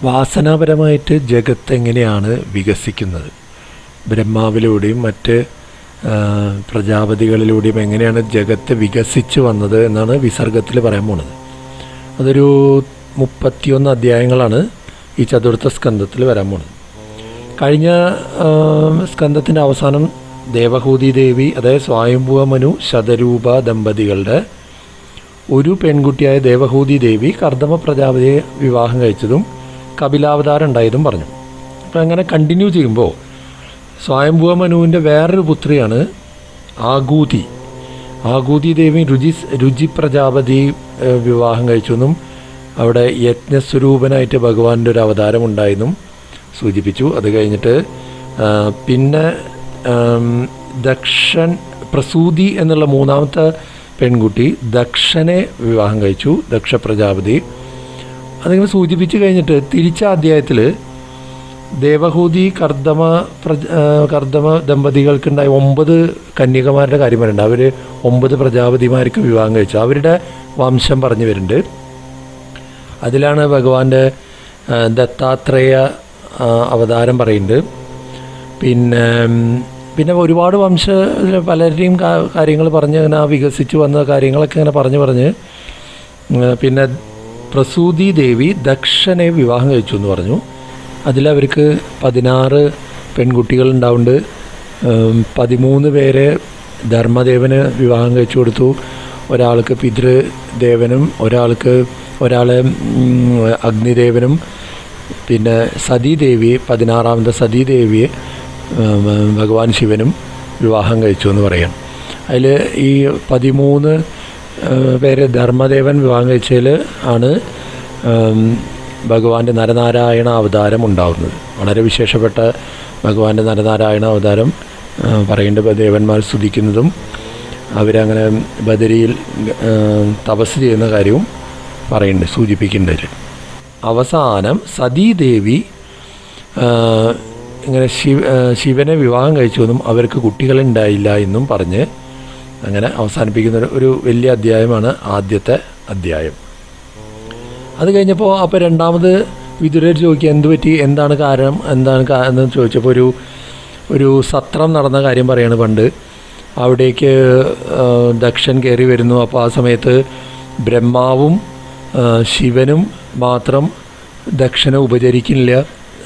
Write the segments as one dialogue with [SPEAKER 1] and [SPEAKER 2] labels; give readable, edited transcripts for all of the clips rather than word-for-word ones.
[SPEAKER 1] വാസനാപരമായിട്ട് ജഗത്ത് എങ്ങനെയാണ് വികസിക്കുന്നത്, ബ്രഹ്മാവിലൂടെയും മറ്റ് പ്രജാപതികളിലൂടെയും എങ്ങനെയാണ് ജഗത്ത് വികസിച്ച് വന്നത് എന്നാണ് വിസർഗത്തിൽ പറയാൻ പോണത്. അതൊരു 31 അധ്യായങ്ങളാണ് ഈ ചതുർത്ഥ സ്കന്ധത്തിൽ വരാൻ പോണത്. കഴിഞ്ഞ സ്കന്ധത്തിൻ്റെ അവസാനം ദേവഹൂതി ദേവി, അതായത് സ്വയംഭുവ മനു ശതരൂപ ദമ്പതികളുടെ ഒരു പെൺകുട്ടിയായ ദേവഹൂതി ദേവി കർദമ പ്രജാപതിയെ വിവാഹം കഴിച്ചതും കപിലാവതാരം ഉണ്ടായതും പറഞ്ഞു. അപ്പോൾ അങ്ങനെ കണ്ടിന്യൂ ചെയ്യുമ്പോൾ സ്വയംഭുവ മനുവിൻ്റെ വേറൊരു പുത്രിയാണ് ആകൂതി. ആകൂതി ദേവി രുചി പ്രജാപതി വിവാഹം കഴിച്ചെന്നും അവിടെ യജ്ഞസ്വരൂപനായിട്ട് ഭഗവാന്റെ ഒരു അവതാരം ഉണ്ടായെന്നും സൂചിപ്പിച്ചു. അത് കഴിഞ്ഞിട്ട് പിന്നെ ദക്ഷൻ പ്രസൂതി എന്നുള്ള മൂന്നാമത്തെ പെൺകുട്ടി ദക്ഷനെ വിവാഹം കഴിച്ചു, ദക്ഷ പ്രജാപതി. അതിങ്ങനെ സൂചിപ്പിച്ച് കഴിഞ്ഞിട്ട് തിരിച്ച അധ്യായത്തിൽ ദേവഹൂതി കർദമ ദമ്പതികൾക്കുണ്ടായ 9 കന്യകമാരുടെ കാര്യം പറയുന്നുണ്ട്. അവർ 9 പ്രജാപതിമാർക്ക് വിവാഹം കഴിച്ചു, അവരുടെ വംശം പറഞ്ഞു വരുന്നുണ്ട്. അതിലാണ് ഭഗവാന്റെ ദത്താത്രേയ അവതാരം പറയുന്നുണ്ട്. പിന്നെ ഒരുപാട് പലരുടെയും കാര്യങ്ങൾ പറഞ്ഞ് അങ്ങനെ വികസിച്ച് വന്ന കാര്യങ്ങളൊക്കെ ഇങ്ങനെ പറഞ്ഞ് പിന്നെ പ്രസൂതി ദേവി ദക്ഷനെ വിവാഹം കഴിച്ചു എന്ന് പറഞ്ഞു. അതിലവർക്ക് 16 പെൺകുട്ടികളുണ്ടാവുന്നുണ്ട്. 13 പേരെ ധർമ്മദേവന് വിവാഹം കഴിച്ചു കൊടുത്തു. ഒരാൾക്ക് പിതൃദേവനും ഒരാളെ അഗ്നിദേവനും, പിന്നെ സതീദേവി 16ാമത്തെ സതീദേവിയെ ഭഗവാൻ ശിവനും വിവാഹം കഴിച്ചു എന്ന് പറയാം. അതിൽ ഈ 13 പേരെ ധർമ്മദേവൻ വിവാഹം കഴിച്ചതിൽ ആണ് ഭഗവാന്റെ നരനാരായണ അവതാരം ഉണ്ടാകുന്നത്. വളരെ വിശേഷപ്പെട്ട ഭഗവാന്റെ നരനാരായണ അവതാരം പറയേണ്ട ദേവന്മാർ സ്തുതിക്കുന്നതും അവരങ്ങനെ ബദരിയിൽ തപസ് ചെയ്യുന്ന കാര്യവും പറയുന്നുണ്ട്, സൂചിപ്പിക്കുന്നുണ്ട്. അവസാനം സതീദേവി ഇങ്ങനെ ശിവനെ വിവാഹം കഴിച്ചുവെന്നും അവർക്ക് കുട്ടികളുണ്ടായില്ല എന്നും പറഞ്ഞ് അങ്ങനെ അവസാനിപ്പിക്കുന്ന ഒരു വലിയ അധ്യായമാണ് ആദ്യത്തെ അധ്യായം. അത് കഴിഞ്ഞപ്പോൾ അപ്പോൾ രണ്ടാമത് വിതുരർ ചോദിക്കുക എന്ത് പറ്റി, എന്താണ് കാരണം, എന്ന് ചോദിച്ചപ്പോൾ ഒരു സത്രം നടന്ന കാര്യം പറയാണ്. പണ്ട് അവിടേക്ക് ദക്ഷൻ കയറി വരുന്നു. അപ്പോൾ ആ സമയത്ത് ബ്രഹ്മാവും ശിവനും മാത്രം ദക്ഷനെ ഉപചരിക്കുന്നില്ല,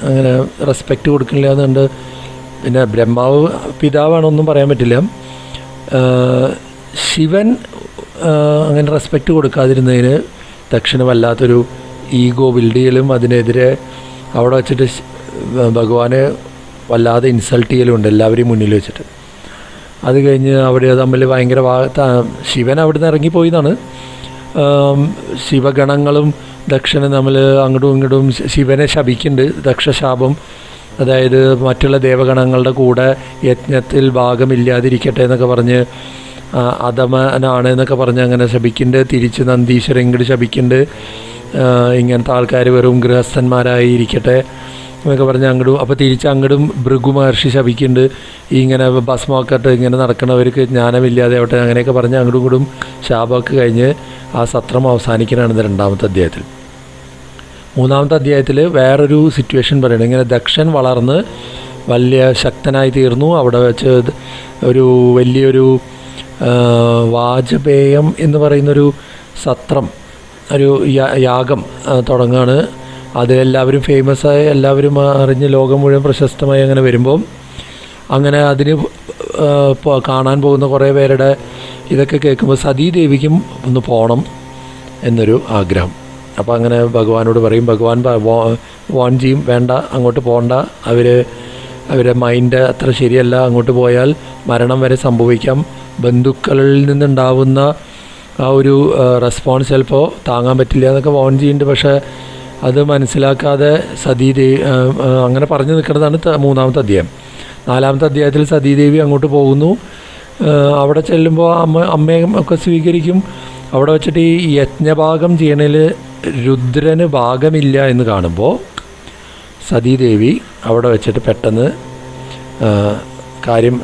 [SPEAKER 1] അങ്ങനെ റെസ്പെക്റ്റ് കൊടുക്കുന്നില്ല എന്നുണ്ട്. പിന്നെ ബ്രഹ്മാവ് പിതാവാണൊന്നും പറയാൻ പറ്റില്ല. ശിവൻ അങ്ങനെ റെസ്പെക്റ്റ് കൊടുക്കാതിരുന്നതിന് ദക്ഷന് വല്ലാത്തൊരു ഈഗോ ബിൽഡ് ചെയ്യലും അതിനെതിരെ അവിടെ വെച്ചിട്ട് ഭഗവാനെ വല്ലാതെ ഇൻസൾട്ട് ചെയ്യലുണ്ട് എല്ലാവരെയും മുന്നിൽ വെച്ചിട്ട്. അത് കഴിഞ്ഞ് അവിടെ തമ്മിൽ ഭയങ്കര ശിവൻ അവിടെ നിന്ന് ഇറങ്ങിപ്പോയി എന്നാണ്. ശിവഗണങ്ങളും ദക്ഷനെ തമ്മിൽ അങ്ങോട്ടും ഇങ്ങോട്ടും ശിവനെ ശപിക്കുന്നുണ്ട്. ദക്ഷശാപം, അതായത് മറ്റുള്ള ദേവഗണങ്ങളുടെ കൂടെ യജ്ഞത്തിൽ ഭാഗമില്ലാതിരിക്കട്ടെ എന്നൊക്കെ പറഞ്ഞ് അധമനാണ് എന്നൊക്കെ പറഞ്ഞ് അങ്ങനെ ശപിക്കുന്നുണ്ട്. തിരിച്ച് നന്ദീശ്വരൻ ഇങ്ങോട്ട് ശപിക്കുന്നുണ്ട്, ഇങ്ങനത്തെ ആൾക്കാർ വെറും ഗൃഹസ്ഥന്മാരായി ഇരിക്കട്ടെ എന്നൊക്കെ പറഞ്ഞ് അങ്ങോട്ടും. അപ്പോൾ തിരിച്ച് അങ്ങോട്ടും ഭൃഗു മഹർഷി ശപിക്കുന്നുണ്ട്, ഇങ്ങനെ ഭസ്മമൊക്കെ ഇങ്ങനെ നടക്കുന്നവർക്ക് ജ്ഞാനമില്ലാതെ ആവട്ടെ അങ്ങനെയൊക്കെ പറഞ്ഞ് അങ്ങോട്ടും ഇങ്ങോട്ടും ശാപമൊക്കെ കഴിഞ്ഞ് ആ സത്രം അവസാനിക്കാനാണ് രണ്ടാമത്തെ അധ്യായത്തിൽ. മൂന്നാമത്തെ അധ്യായത്തിൽ വേറൊരു സിറ്റുവേഷൻ പറയുന്നത്, ഇങ്ങനെ ദക്ഷൻ വളർന്ന് വലിയ ശക്തനായി തീർന്നു. അവിടെ വെച്ച് ഒരു വലിയൊരു വാജപേയം എന്ന് പറയുന്നൊരു സത്രം, ഒരു യാഗം തുടങ്ങുകയാണ്. അതിലെല്ലാവരും ഫേമസായ, എല്ലാവരും അറിഞ്ഞ് ലോകം മുഴുവൻ പ്രശസ്തമായി അങ്ങനെ വരുമ്പം അങ്ങനെ അതിന് കാണാൻ പോകുന്ന കുറേ പേരുടെ ഇതൊക്കെ കേൾക്കുമ്പോൾ സതീദേവിക്കും ഒന്ന് പോകണം എന്നൊരു ആഗ്രഹം. അപ്പോൾ അങ്ങനെ ഭഗവാനോട് പറയും. ഭഗവാൻ വാൺ ചെയ്യും, വേണ്ട അങ്ങോട്ട് പോകണ്ട, അവരെ മൈൻഡ് അത്ര ശരിയല്ല, അങ്ങോട്ട് പോയാൽ മരണം വരെ സംഭവിക്കാം, ബന്ധുക്കളിൽ നിന്നുണ്ടാവുന്ന ആ ഒരു റെസ്പോൺസ് ചിലപ്പോൾ താങ്ങാൻ പറ്റില്ല എന്നൊക്കെ വാൺ ചെയ്യുന്നുണ്ട്. പക്ഷേ അത് മനസ്സിലാക്കാതെ സതീദേവി അങ്ങനെ പറഞ്ഞു നിൽക്കുന്നതാണ് മൂന്നാമത്തെ അധ്യായം. നാലാമത്തെ അധ്യായത്തിൽ സതീദേവി അങ്ങോട്ട് പോകുന്നു. അവിടെ ചെല്ലുമ്പോൾ അമ്മയും ഒക്കെ സ്വീകരിക്കും. അവിടെ വെച്ചിട്ട് ഈ യജ്ഞഭാഗം ചെയ്യണതിൽ രുദ്രന് ഭാഗമില്ല എന്ന് കാണുമ്പോൾ സതീദേവി അവിടെ വെച്ചിട്ട് പെട്ടെന്ന് കാര്യം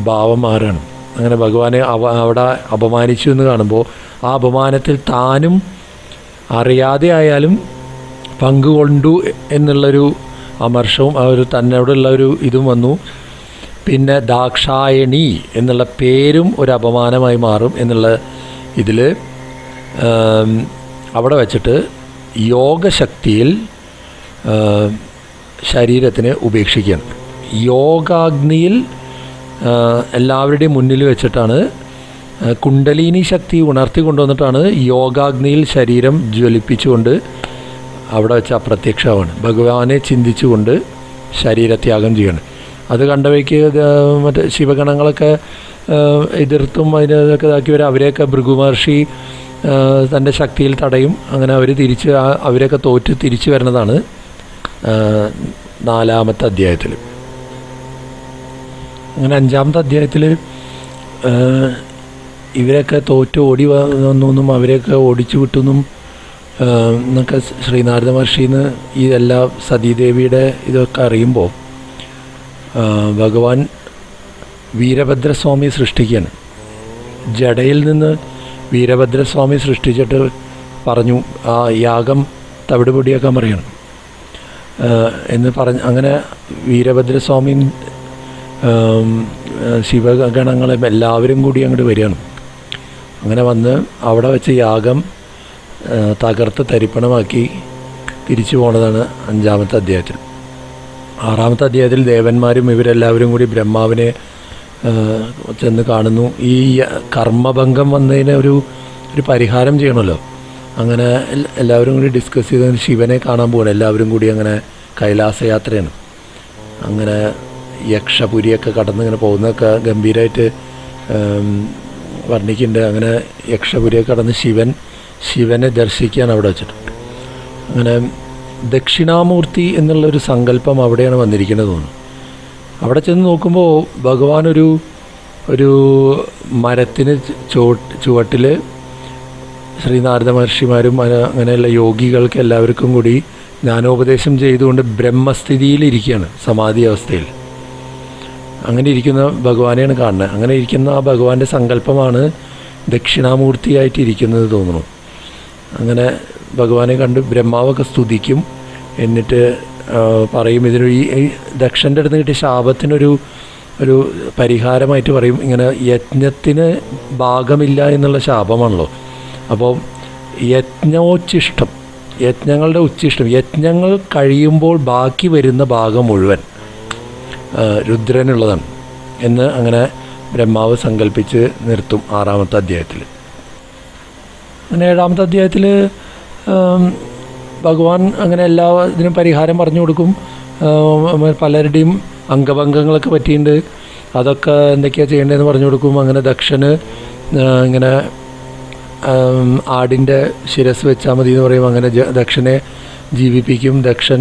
[SPEAKER 1] ഭാവം മാറുകയാണ്. അങ്ങനെ ഭഗവാനെ അവിടെ അപമാനിച്ചു എന്ന് കാണുമ്പോൾ ആ അപമാനത്തിൽ താനും അറിയാതെ ആയാലും പങ്കുകൊണ്ടു എന്നുള്ളൊരു അമർഷവും ആ ഒരു തന്നോടുള്ള ഒരു ഇതും വന്നു. പിന്നെ ദാക്ഷായണി എന്നുള്ള പേരും ഒരു അപമാനമായി മാറും എന്നുള്ള ഇതിൽ അവിടെ വച്ചിട്ട് യോഗശക്തിയിൽ ശരീരത്തിനെ ഉപേക്ഷിക്കുകയാണ്. യോഗാഗ്നിയിൽ എല്ലാവരുടെയും മുന്നിൽ വെച്ചിട്ടാണ് കുണ്ടലിനി ശക്തി ഉണർത്തി കൊണ്ടുവന്നിട്ടാണ് യോഗാഗ്നിയിൽ ശരീരം ജ്വലിപ്പിച്ചുകൊണ്ട് അവിടെ വെച്ച് അപ്രത്യക്ഷമാണ്. ഭഗവാനെ ചിന്തിച്ചുകൊണ്ട് ശരീരത്യാഗം ചെയ്യണം. അത് കണ്ടവയ്ക്ക് മറ്റേ ശിവഗണങ്ങളൊക്കെ എതിർത്തും അതിനൊക്കെ ഇതാക്കി വരും. അവരെയൊക്കെ ഭൃഗു മഹർഷി തൻ്റെ ശക്തിയിൽ തടയും. അങ്ങനെ അവർ അവരെയൊക്കെ തോറ്റ് തിരിച്ചു വരുന്നതാണ് 4-ാമത്തെ അധ്യായത്തിൽ. അങ്ങനെ 5-ാമത്തെ അധ്യായത്തിൽ ഇവരൊക്കെ തോറ്റ് ഓടി വന്നെന്നും അവരെയൊക്കെ ഓടിച്ചു വിട്ടുമെന്നും എന്നൊക്കെ ശ്രീനാരദ മഹർഷിന്ന് ഇതെല്ലാം സതീദേവിയുടെ ഇതൊക്കെ അറിയുമ്പോൾ ഭഗവാൻ വീരഭദ്രസ്വാമി സൃഷ്ടിക്കുകയാണ്. ജടയിൽ നിന്ന് വീരഭദ്രസ്വാമി സൃഷ്ടിച്ചിട്ട് പറഞ്ഞു ആ യാഗം തവിടുപൊടിയാക്കാൻ പറയണം എന്ന് പറഞ്ഞ് അങ്ങനെ വീരഭദ്രസ്വാമിയും ശിവഗണങ്ങളും എല്ലാവരും കൂടി അങ്ങോട്ട് വരികയാണ്. അങ്ങനെ വന്ന് അവിടെ വെച്ച് യാഗം തകർത്ത് തരിപ്പണമാക്കി തിരിച്ചു പോണതാണ് 5-ാമത്തെ അധ്യായത്തിൽ. 6-ാമത്തെ അധ്യായത്തിൽ ദേവന്മാരും ഇവരെല്ലാവരും കൂടി ബ്രഹ്മാവിനെ ചെന്ന് കാണുന്നു. ഈ കർമ്മഭംഗം വന്നതിന് ഒരു പരിഹാരം ചെയ്യണമല്ലോ. അങ്ങനെ എല്ലാവരും കൂടി ഡിസ്കസ് ചെയ്ത് ശിവനെ കാണാൻ പോകണം. എല്ലാവരും കൂടി അങ്ങനെ കൈലാസയാത്രയാണ്. അങ്ങനെ യക്ഷപുരിയൊക്കെ കടന്ന് ഇങ്ങനെ പോകുന്നതൊക്കെ ഗംഭീരമായിട്ട് വർണ്ണിക്കുന്നുണ്ട്. അങ്ങനെ യക്ഷപുരിയൊക്കെ കടന്ന് ശിവനെ ദർശിക്കാൻ അവിടെ വെച്ചിട്ട് അങ്ങനെ ദക്ഷിണാമൂർത്തി എന്നുള്ളൊരു സങ്കല്പം അവിടെയാണ് വന്നിരിക്കുന്നത് തോന്നുന്നു. അവിടെ ചെന്ന് നോക്കുമ്പോൾ ഭഗവാൻ ഒരു മരത്തിന് ചുവട്ടിൽ ശ്രീനാരദ മഹർഷിമാരും അങ്ങനെയുള്ള യോഗികൾക്ക് എല്ലാവർക്കും കൂടി ജ്ഞാനോപദേശം ചെയ്തുകൊണ്ട് ബ്രഹ്മസ്ഥിതിയിലിരിക്കുകയാണ്, സമാധി അവസ്ഥയിൽ. അങ്ങനെ ഇരിക്കുന്ന ഭഗവാനെയാണ് കാണുന്നത്. അങ്ങനെ ഇരിക്കുന്ന ആ ഭഗവാന്റെ സങ്കല്പമാണ് ദക്ഷിണാമൂർത്തിയായിട്ടിരിക്കുന്നത് തോന്നുന്നു. അങ്ങനെ ഭഗവാനെ കണ്ട് ബ്രഹ്മാവൊക്കെ സ്തുതിക്കും. എന്നിട്ട് പറയും ഇതിനൊരു ഈ ദക്ഷൻ്റെ അടുത്ത് കിട്ടിയ ശാപത്തിനൊരു പരിഹാരമായിട്ട് പറയും. ഇങ്ങനെ യജ്ഞത്തിന് ഭാഗമില്ല എന്നുള്ള ശാപമാണല്ലോ. അപ്പോൾ യജ്ഞങ്ങളുടെ ഉച്ഛിഷ്ടം, യജ്ഞങ്ങൾ കഴിയുമ്പോൾ ബാക്കി വരുന്ന ഭാഗം മുഴുവൻ രുദ്രനുള്ളതാണ് എന്ന് അങ്ങനെ ബ്രഹ്മാവ് സങ്കല്പിച്ച് നിർത്തും 6-ാമത്തെ അധ്യായത്തിൽ. അങ്ങനെ 7-ാമത്തെ അധ്യായത്തിൽ ഭഗവാൻ അങ്ങനെ ഇതിനും പരിഹാരം പറഞ്ഞു കൊടുക്കും. പലരുടെയും അംഗഭംഗങ്ങളൊക്കെ പറ്റിയിട്ടുണ്ട്, അതൊക്കെ എന്തൊക്കെയാണ് ചെയ്യേണ്ടതെന്ന് പറഞ്ഞു കൊടുക്കും. അങ്ങനെ ദക്ഷന് ഇങ്ങനെ ആടിൻ്റെ ശിരസ് വെച്ചാൽ മതി എന്ന് പറയും. അങ്ങനെ ദക്ഷനെ ജീവിപ്പിക്കും. ദക്ഷൻ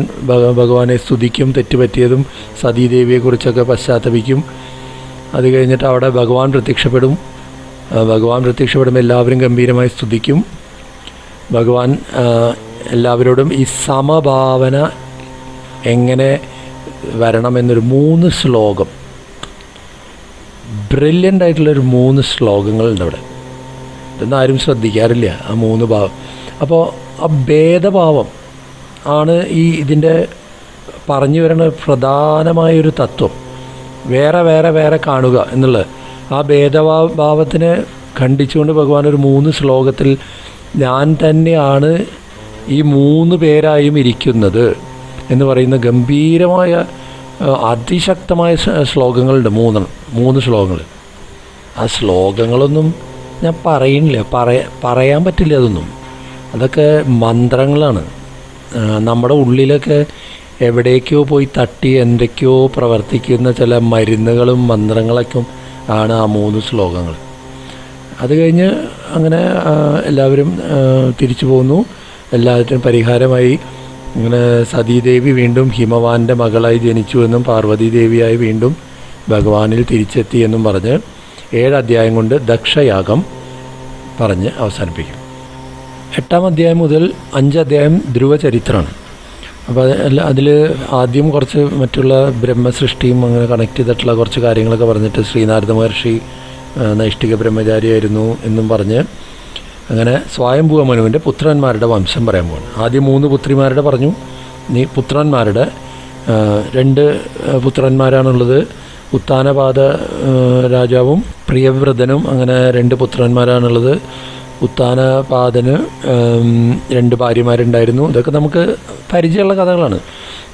[SPEAKER 1] ഭഗവാനെ സ്തുതിക്കും, തെറ്റുപറ്റിയതും സതീദേവിയെക്കുറിച്ചൊക്കെ പശ്ചാത്തപിക്കും. അത് കഴിഞ്ഞിട്ട് അവിടെ ഭഗവാൻ പ്രത്യക്ഷപ്പെടുമ്പോൾ എല്ലാവരും ഗംഭീരമായി സ്തുതിക്കും. ഭഗവാൻ എല്ലാവരോടും ഈ സമഭാവന എങ്ങനെ വരണമെന്നൊരു 3 ശ്ലോകം, ബ്രില്യൻ്റ് ആയിട്ടുള്ളൊരു 3 ശ്ലോകങ്ങളുണ്ട് അവിടെ. ഇതൊന്നും ആരും ശ്രദ്ധിക്കാറില്ല, ആ 3 ഭാവം. അപ്പോൾ ആ ഭേദഭാവം ആണ് ഇതിൻ്റെ പറഞ്ഞു വരുന്ന പ്രധാനമായൊരു തത്വം. വേറെ വേറെ വേറെ കാണുക എന്നുള്ളത്. ആ ഭേദഭാവത്തിനെ ഖണ്ഡിച്ചുകൊണ്ട് ഭഗവാൻ ഒരു 3 ശ്ലോകത്തിൽ ഞാൻ തന്നെയാണ് ഈ 3 പേരായും ഇരിക്കുന്നത് എന്ന് പറയുന്ന ഗംഭീരമായ അതിശക്തമായ ശ്ലോകങ്ങളുണ്ട്. 3 ശ്ലോകങ്ങൾ. ആ ശ്ലോകങ്ങളൊന്നും ഞാൻ പറയുന്നില്ല, പറയാൻ പറ്റില്ല. അതൊക്കെ മന്ത്രങ്ങളാണ്. നമ്മുടെ ഉള്ളിലൊക്കെ എവിടേക്കോ പോയി തട്ടി എന്തൊക്കെയോ പ്രവർത്തിക്കുന്ന ചില മരുന്നുകളും മന്ത്രങ്ങളൊക്കെ ആണ് ആ 3 ശ്ലോകങ്ങൾ. അത് കഴിഞ്ഞ് അങ്ങനെ എല്ലാവരും തിരിച്ചു പോകുന്നു. എല്ലാവരും പരിഹാരമായി. ഇങ്ങനെ സതീദേവി വീണ്ടും ഹിമവാൻ്റെ മകളായി ജനിച്ചു എന്നും പാർവതീദേവിയായി വീണ്ടും ഭഗവാനിൽ തിരിച്ചെത്തി എന്നും പറഞ്ഞ് 7 അധ്യായം കൊണ്ട് ദക്ഷയാഗം പറഞ്ഞ് അവസാനിപ്പിക്കും. 8-ാം അധ്യായം മുതൽ 5 അധ്യായം ധ്രുവചരിത്രമാണ്. അപ്പോൾ അതിൽ ആദ്യം കുറച്ച് മറ്റുള്ള ബ്രഹ്മസൃഷ്ടിയും അങ്ങനെ കണക്ട് ചെയ്തിട്ടുള്ള കുറച്ച് കാര്യങ്ങളൊക്കെ പറഞ്ഞിട്ട് ശ്രീനാരദ മഹർഷി നൈഷ്ഠിക ബ്രഹ്മചാരിയായിരുന്നു എന്നും പറഞ്ഞ് അങ്ങനെ സ്വയംഭൂവ മനുവിൻ്റെ പുത്രന്മാരുടെ വംശം പറയാൻ പോകണം. ആദ്യം 3 പുത്രിമാരുടെ പറഞ്ഞു. ഇനി പുത്രന്മാരുടെ 2 പുത്രന്മാരാണുള്ളത്. ഉത്താനപാദ രാജാവും പ്രിയവ്രതനും, അങ്ങനെ 2 പുത്രന്മാരാണുള്ളത്. ഉത്താനപാദന് 2 ഭാര്യമാരുണ്ടായിരുന്നു. ഇതൊക്കെ നമുക്ക് പരിചയമുള്ള കഥകളാണ്.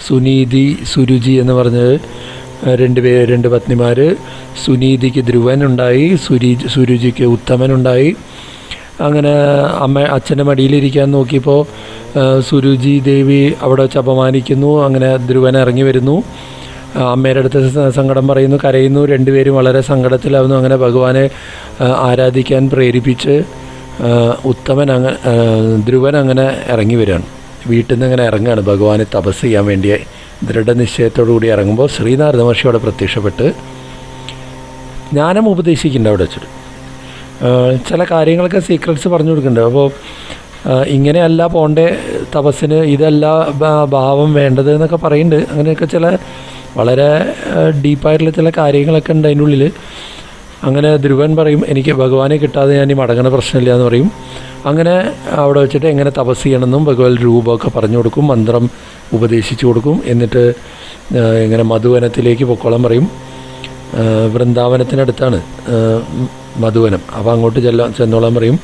[SPEAKER 1] സുനീതി, സുരുചി എന്ന് പറഞ്ഞത് 2 പത്നിമാർ. സുനീതിക്ക് ധ്രുവനുണ്ടായി, സുരുചിക്ക് ഉത്തമനുണ്ടായി. അങ്ങനെ അച്ഛൻ്റെ മടിയിലിരിക്കാൻ നോക്കിയപ്പോൾ സുരുചി ദേവി അവിടെ വെച്ച് അപമാനിക്കുന്നു. അങ്ങനെ ധ്രുവൻ ഇറങ്ങി വരുന്നു, അമ്മയുടെ അടുത്ത് സങ്കടം പറയുന്നു, കരയുന്നു. 2 പേരും വളരെ സങ്കടത്തിലാവുന്നു. അങ്ങനെ ഭഗവാനെ ആരാധിക്കാൻ പ്രേരിപ്പിച്ച് ധ്രുവൻ അങ്ങനെ ഇറങ്ങി വരികയാണ്. വീട്ടിൽ നിന്ന് ഇങ്ങനെ ഇറങ്ങുകയാണ് ഭഗവാനെ തപസ് ചെയ്യാൻ വേണ്ടി. ദൃഢനിശ്ചയത്തോടു കൂടി ഇറങ്ങുമ്പോൾ ശ്രീനാരദ മഹർഷി അവിടെ പ്രത്യക്ഷപ്പെട്ട് ജ്ഞാനം ഉപദേശിക്കുന്നുണ്ട്. അവിടെ വെച്ചിട്ട് ചില കാര്യങ്ങളൊക്കെ സീക്രട്സ് പറഞ്ഞു കൊടുക്കുന്നുണ്ട്. അപ്പോൾ ഇങ്ങനെയല്ല പോണ്ടേ തപസ്സിന്, ഇതല്ല ഭാവം വേണ്ടത് എന്നൊക്കെ പറയുന്നുണ്ട്. അങ്ങനെയൊക്കെ ചില വളരെ ഡീപ്പായിട്ടുള്ള ചില കാര്യങ്ങളൊക്കെ ഉണ്ട് അതിൻ്റെ ഉള്ളിൽ. അങ്ങനെ ധ്രുവൻ പറയും, എനിക്ക് ഭഗവാനെ കിട്ടാതെ ഞാൻ ഈ മടങ്ങണ പ്രശ്നമില്ല എന്ന് പറയും. അങ്ങനെ അവിടെ വെച്ചിട്ട് എങ്ങനെ തപസ് ചെയ്യണമെന്നും ഭഗവത് രൂപമൊക്കെ പറഞ്ഞു കൊടുക്കും, മന്ത്രം ഉപദേശിച്ചു കൊടുക്കും. എന്നിട്ട് ഇങ്ങനെ മധുവനത്തിലേക്ക് പൊക്കോളം പറയും. വൃന്ദാവനത്തിനടുത്താണ് മധുവനം. അപ്പോൾ അങ്ങോട്ട് ചെന്നോളാൻ പറയും,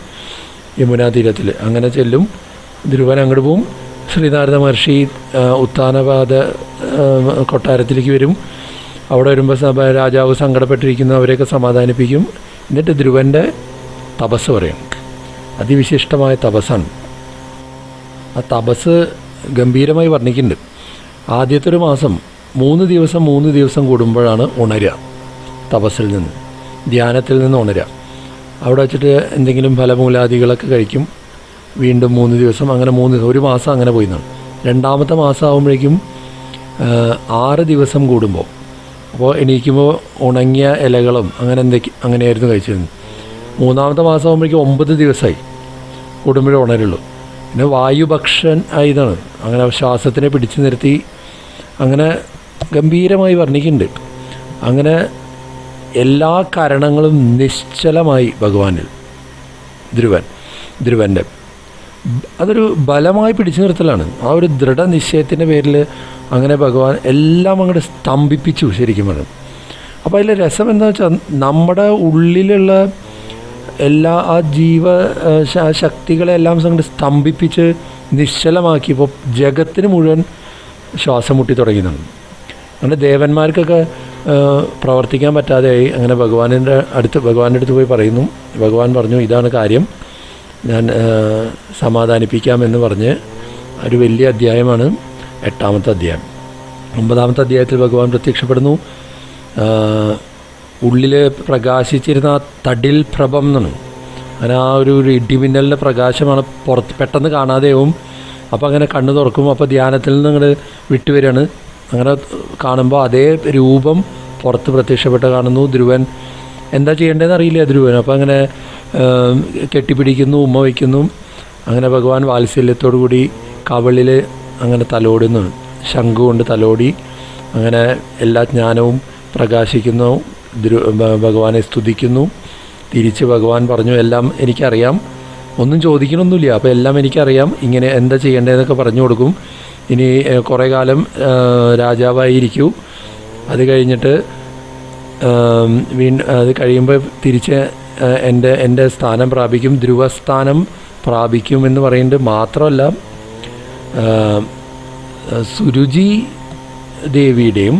[SPEAKER 1] യമുനാ തീരത്തിൽ. അങ്ങനെ ചെല്ലും. ധ്രുവൻ അങ്ങോട്ട് പോവും. ശ്രീനാരദ മഹർഷി ഉത്താനപാദ കൊട്ടാരത്തിലേക്ക് വരും. അവിടെ വരുമ്പോൾ രാജാവ് സങ്കടപ്പെട്ടിരിക്കുന്നു, അവരെയൊക്കെ സമാധാനിപ്പിക്കും. എന്നിട്ട് ധ്രുവൻ്റെ തപസ് പറയും. അതിവിശിഷ്ടമായ തപസ്സാണ്. ആ തപസ് ഗംഭീരമായി വർണ്ണിക്കുന്നുണ്ട്. ആദ്യത്തെ ഒരു മാസം 3 ദിവസം കൂടുമ്പോഴാണ് ഉണരുക. തപസ്സിൽ നിന്ന്, ധ്യാനത്തിൽ നിന്ന് ഉണരുക. അവിടെ വച്ചിട്ട് എന്തെങ്കിലും ഫലമൂലാദികളൊക്കെ കഴിക്കും. വീണ്ടും 3 ദിവസം, അങ്ങനെ 1 മാസം അങ്ങനെ പോയി എന്നാണ്. 2ാമത്തെ മാസം ആകുമ്പോഴേക്കും 6 ദിവസം കൂടുമ്പോൾ, അപ്പോൾ എണീക്കുമ്പോൾ ഉണങ്ങിയ ഇലകളും അങ്ങനെയായിരുന്നു കഴിച്ചിരുന്നത്. 3ാമത്തെ മാസം ആകുമ്പോഴേക്കും 9 ദിവസമായി കൂടുമ്പോഴേ ഉണരുള്ളൂ. പിന്നെ വായുഭക്ഷൻ ആയതാണ്. അങ്ങനെ ശ്വാസത്തിനെ പിടിച്ചു നിർത്തി അങ്ങനെ ഗംഭീരമായി വർണ്ണിക്കുന്നുണ്ട്. അങ്ങനെ എല്ലാ കാരണങ്ങളും നിശ്ചലമായി ഭഗവാനിൽ ധ്രുവൻ്റെ അതൊരു ബലമായി പിടിച്ചു നിർത്തലാണ്. ആ ഒരു ദൃഢനിശ്ചയത്തിൻ്റെ പേരിൽ അങ്ങനെ ഭഗവാൻ എല്ലാം അങ്ങോട്ട് സ്തംഭിപ്പിച്ചു ശരിക്കും പറഞ്ഞു. അപ്പോൾ അതിലെ രസം എന്താണെന്ന് വെച്ചാൽ നമ്മുടെ ഉള്ളിലുള്ള എല്ലാ ആ ശക്തികളെല്ലാം അങ്ങോട്ട് സ്തംഭിപ്പിച്ച് നിശ്ചലമാക്കിയപ്പോൾ ജഗത്തിന് മുഴുവൻ ശ്വാസം മുട്ടി തുടങ്ങിയതാണ്. അങ്ങനെ ദേവന്മാർക്കൊക്കെ പ്രവർത്തിക്കാൻ പറ്റാതെയായി. അങ്ങനെ ഭഗവാന്റെ അടുത്ത് പോയി പറയുന്നു. ഭഗവാൻ പറഞ്ഞു, ഇതാണ് കാര്യം, ഞാൻ സമാധാനിപ്പിക്കാമെന്ന് പറഞ്ഞ് ഒരു വലിയ അധ്യായമാണ് 8ാമത്തെ അധ്യായം. 9ാമത്തെ അധ്യായത്തിൽ ഭഗവാൻ പ്രത്യക്ഷപ്പെടുന്നു. ഉള്ളിൽ പ്രകാശിച്ചിരുന്ന ആ തടിൽ പ്രഭം എന്നാണ്. അങ്ങനെ ആ ഒരു ഇടിമിന്നലിൻ്റെ പ്രകാശമാണ് പുറത്ത് പെട്ടെന്ന് കാണാതെയാവും. അപ്പോൾ അങ്ങനെ കണ്ണ് തുറക്കും. അപ്പോൾ ധ്യാനത്തിൽ നിന്ന് അങ്ങോട്ട് വിട്ടുവരികയാണ്. അങ്ങനെ കാണുമ്പോൾ അതേ രൂപം പുറത്ത് പ്രത്യക്ഷപ്പെട്ട് കാണുന്നു. ധ്രുവൻ എന്താ ചെയ്യേണ്ടതെന്ന് അറിയില്ല ധ്രുവൻ. അപ്പോൾ അങ്ങനെ കെട്ടിപ്പിടിക്കുന്നു, ഉമ്മ വയ്ക്കുന്നു. അങ്ങനെ ഭഗവാൻ വാത്സല്യത്തോടു കൂടി കവളിൽ അങ്ങനെ തലോടുന്നു, ശംഖു കൊണ്ട് തലോടി. അങ്ങനെ എല്ലാ ജ്ഞാനവും പ്രകാശിക്കുന്നു. ഭഗവാനെ സ്തുതിക്കുന്നു. തിരിച്ച് ഭഗവാൻ പറഞ്ഞു, എല്ലാം എനിക്കറിയാം, ഒന്നും ചോദിക്കണമൊന്നുമില്ല, അപ്പോൾ എല്ലാം എനിക്കറിയാം, ഇങ്ങനെ എന്താ ചെയ്യേണ്ടതെന്നൊക്കെ പറഞ്ഞു കൊടുക്കും. ഇനി കുറേ കാലം രാജാവായിരിക്കൂ. അത് കഴിഞ്ഞിട്ട് അത് കഴിയുമ്പോൾ തിരിച്ച് എൻ്റെ സ്ഥാനം പ്രാപിക്കും, ധ്രുവസ്ഥാനം പ്രാപിക്കും എന്ന് പറയുന്നത് മാത്രമല്ല, സുരുചി ദേവിയുടെയും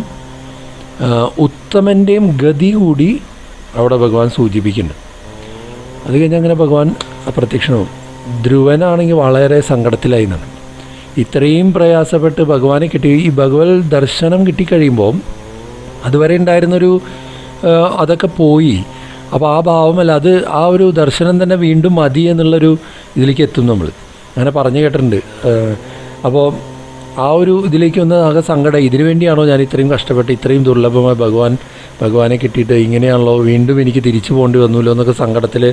[SPEAKER 1] ഉത്തമൻ്റെയും ഗതി കൂടി അവിടെ ഭഗവാൻ സൂചിപ്പിക്കുന്നുണ്ട്. അത് കഴിഞ്ഞ് അങ്ങനെ ഭഗവാൻ അപ്രത്യക്ഷനാവും. ധ്രുവനാണെങ്കിൽ വളരെ സങ്കടത്തിലായി എന്നാണ്. ഇത്രയും പ്രയാസപ്പെട്ട് ഭഗവാനെ കിട്ടി, ഈ ഭഗവത് ദർശനം കിട്ടിക്കഴിയുമ്പോൾ അതുവരെ ഉണ്ടായിരുന്നൊരു അതൊക്കെ പോയി. അപ്പോൾ ആ ഭാവമല്ല, അത് ആ ഒരു ദർശനം തന്നെ വീണ്ടും മതി എന്നുള്ളൊരു ഇതിലേക്ക് എത്തും നമ്മൾ. അങ്ങനെ പറഞ്ഞു കേട്ടിട്ടുണ്ട്. അപ്പോൾ ആ ഒരു ഇതിലേക്ക് വന്ന് ആകെ സങ്കടം, ഇതിനു വേണ്ടിയാണോ ഞാൻ ഇത്രയും കഷ്ടപ്പെട്ട് ഇത്രയും ദുർലഭമായ ഭഗവാനെ കിട്ടിയിട്ട് ഇങ്ങനെയാണല്ലോ വീണ്ടും എനിക്ക് തിരിച്ചു പോകേണ്ടി വന്നല്ലോ എന്നൊക്കെ സങ്കടത്തിൽ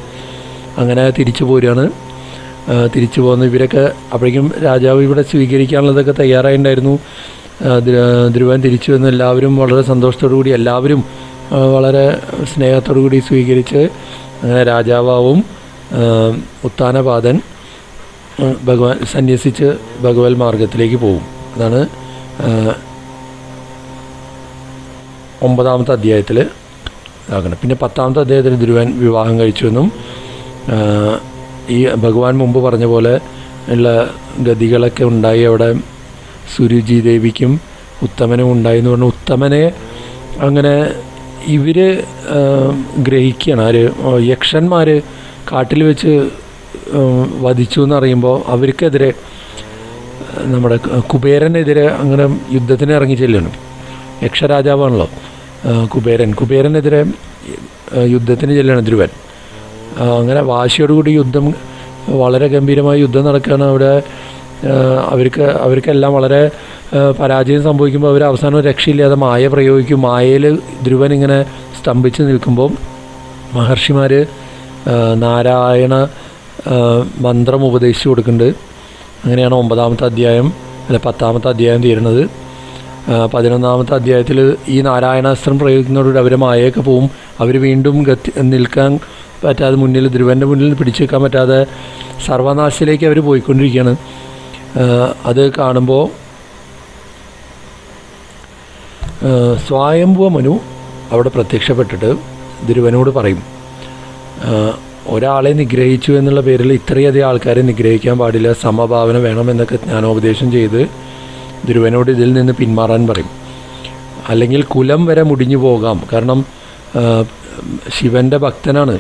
[SPEAKER 1] അങ്ങനെ തിരിച്ചു പോരുകയാണ്. തിരിച്ചു പോകുന്ന ഇവരൊക്കെ അപ്പോഴേക്കും രാജാവ് ഇവിടെ സ്വീകരിക്കാനുള്ളതൊക്കെ തയ്യാറായിട്ടുണ്ടായിരുന്നു. ധ്രുവൻ തിരിച്ചു വന്ന് എല്ലാവരും വളരെ സന്തോഷത്തോടു കൂടി, എല്ലാവരും വളരെ സ്നേഹത്തോടു കൂടി സ്വീകരിച്ച് അങ്ങനെ രാജാവാവും. ഉത്താനപാദൻ ഭഗവാൻ സന്യസിച്ച് ഭഗവത് മാർഗത്തിലേക്ക് പോകും. അതാണ് 9ാമത്തെ അധ്യായത്തിൽ ആക്കണം. പിന്നെ 10ാമത്തെ അധ്യായത്തിൽ ധ്രുവൻ വിവാഹം കഴിച്ചുവെന്നും ഈ ഭഗവാൻ മുമ്പ് പറഞ്ഞ പോലെ ഉള്ള ഗതികളൊക്കെ ഉണ്ടായി. അവിടെ സുരുചി ദേവിക്കും ഉത്തമനും ഉണ്ടായി എന്ന് പറഞ്ഞു. ഉത്തമനെ അങ്ങനെ ഇവർ ഗ്രഹിക്കുകയാണ്. ആര്? യക്ഷന്മാർ കാട്ടിൽ വെച്ച് വധിച്ചു എന്നറിയുമ്പോൾ അവർക്കെതിരെ നമ്മുടെ കുബേരനെതിരെ അങ്ങനെ യുദ്ധത്തിന് ഇറങ്ങി ചെല്ലുന്നു. യക്ഷരാജാവാണല്ലോ കുബേരനെതിരെ യുദ്ധത്തിന് ചെല്ലുകയാണ് ധ്രുവൻ. അങ്ങനെ വാശിയോടുകൂടി യുദ്ധം, വളരെ ഗംഭീരമായ യുദ്ധം നടക്കുകയാണ് അവിടെ. അവർക്കെല്ലാം വളരെ പരാജയം സംഭവിക്കുമ്പോൾ അവർ അവസാനം രക്ഷയില്ലാതെ മായ പ്രയോഗിക്കും. മായയിൽ ധ്രുവൻ ഇങ്ങനെ സ്തംഭിച്ച് നിൽക്കുമ്പോൾ മഹർഷിമാർ നാരായണ മന്ത്രം ഉപദേശിച്ചു കൊടുക്കുന്നുണ്ട്. അങ്ങനെയാണ് 9ാമത്തെ അധ്യായം 10ാമത്തെ അധ്യായം തീരുന്നത്. 11ാമത്തെ അധ്യായത്തിൽ ഈ നാരായണാസ്ത്രം പ്രയോഗിക്കുന്നതോടുകൂടി അവർ മായയൊക്കെ പോവും. അവർ വീണ്ടും നിൽക്കാൻ പറ്റാതെ ധ്രുവൻ്റെ മുന്നിൽ പിടിച്ചു വെക്കാൻ പറ്റാതെ സർവനാശത്തിലേക്ക് അവർ പോയിക്കൊണ്ടിരിക്കുകയാണ്. അത് കാണുമ്പോൾ സ്വയംഭുവ മനു അവിടെ പ്രത്യക്ഷപ്പെട്ടിട്ട് ധ്രുവനോട് പറയും, ഒരാളെ നിഗ്രഹിച്ചു എന്നുള്ള പേരിൽ ഇത്രയധികം ആൾക്കാരെ നിഗ്രഹിക്കാൻ പാടില്ല, സമഭാവന വേണമെന്നൊക്കെ ജ്ഞാനോപദേശം ചെയ്ത് ധ്രുവനോട് ഇതിൽ നിന്ന് പിന്മാറാൻ പറയും. അല്ലെങ്കിൽ കുലം വരെ മുടിഞ്ഞു പോകാം. കാരണം ശിവൻ്റെ ഭക്തരാണ്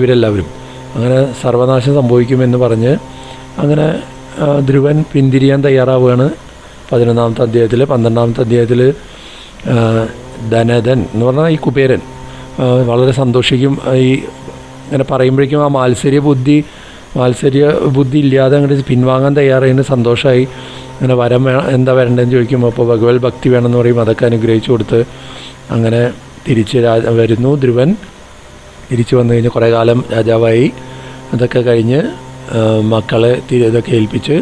[SPEAKER 1] ഇവരെല്ലാവരും. അങ്ങനെ സർവനാശം സംഭവിക്കുമെന്ന് പറഞ്ഞ് അങ്ങനെ ധ്രുവൻ പിന്തിരിയാൻ തയ്യാറാവുകയാണ് 11ാമത്തെ അധ്യായത്തിൽ. 12ാമത്തെ അധ്യായത്തിൽ ധനധൻ എന്ന് പറഞ്ഞാൽ ഈ കുബേരൻ വളരെ സന്തോഷിക്കും. ഈ ഇങ്ങനെ പറയുമ്പോഴേക്കും ആ മാത്സര്യ ബുദ്ധി ഇല്ലാതെ അങ്ങോട്ട് പിൻവാങ്ങാൻ തയ്യാറായതിന് സന്തോഷമായി. അങ്ങനെ വരം എന്താ വരേണ്ടതെന്ന് ചോദിക്കുമ്പോൾ അപ്പോൾ ഭഗവത് ഭക്തി വേണമെന്ന് പറയും. അതൊക്കെ അനുഗ്രഹിച്ചു കൊടുത്ത് അങ്ങനെ തിരിച്ച് വരുന്നു ധ്രുവൻ. തിരിച്ചു വന്നു കഴിഞ്ഞ് കുറേ കാലം രാജാവായി. അതൊക്കെ കഴിഞ്ഞ് മക്കളെ ഇതൊക്കെ ഏൽപ്പിച്ച്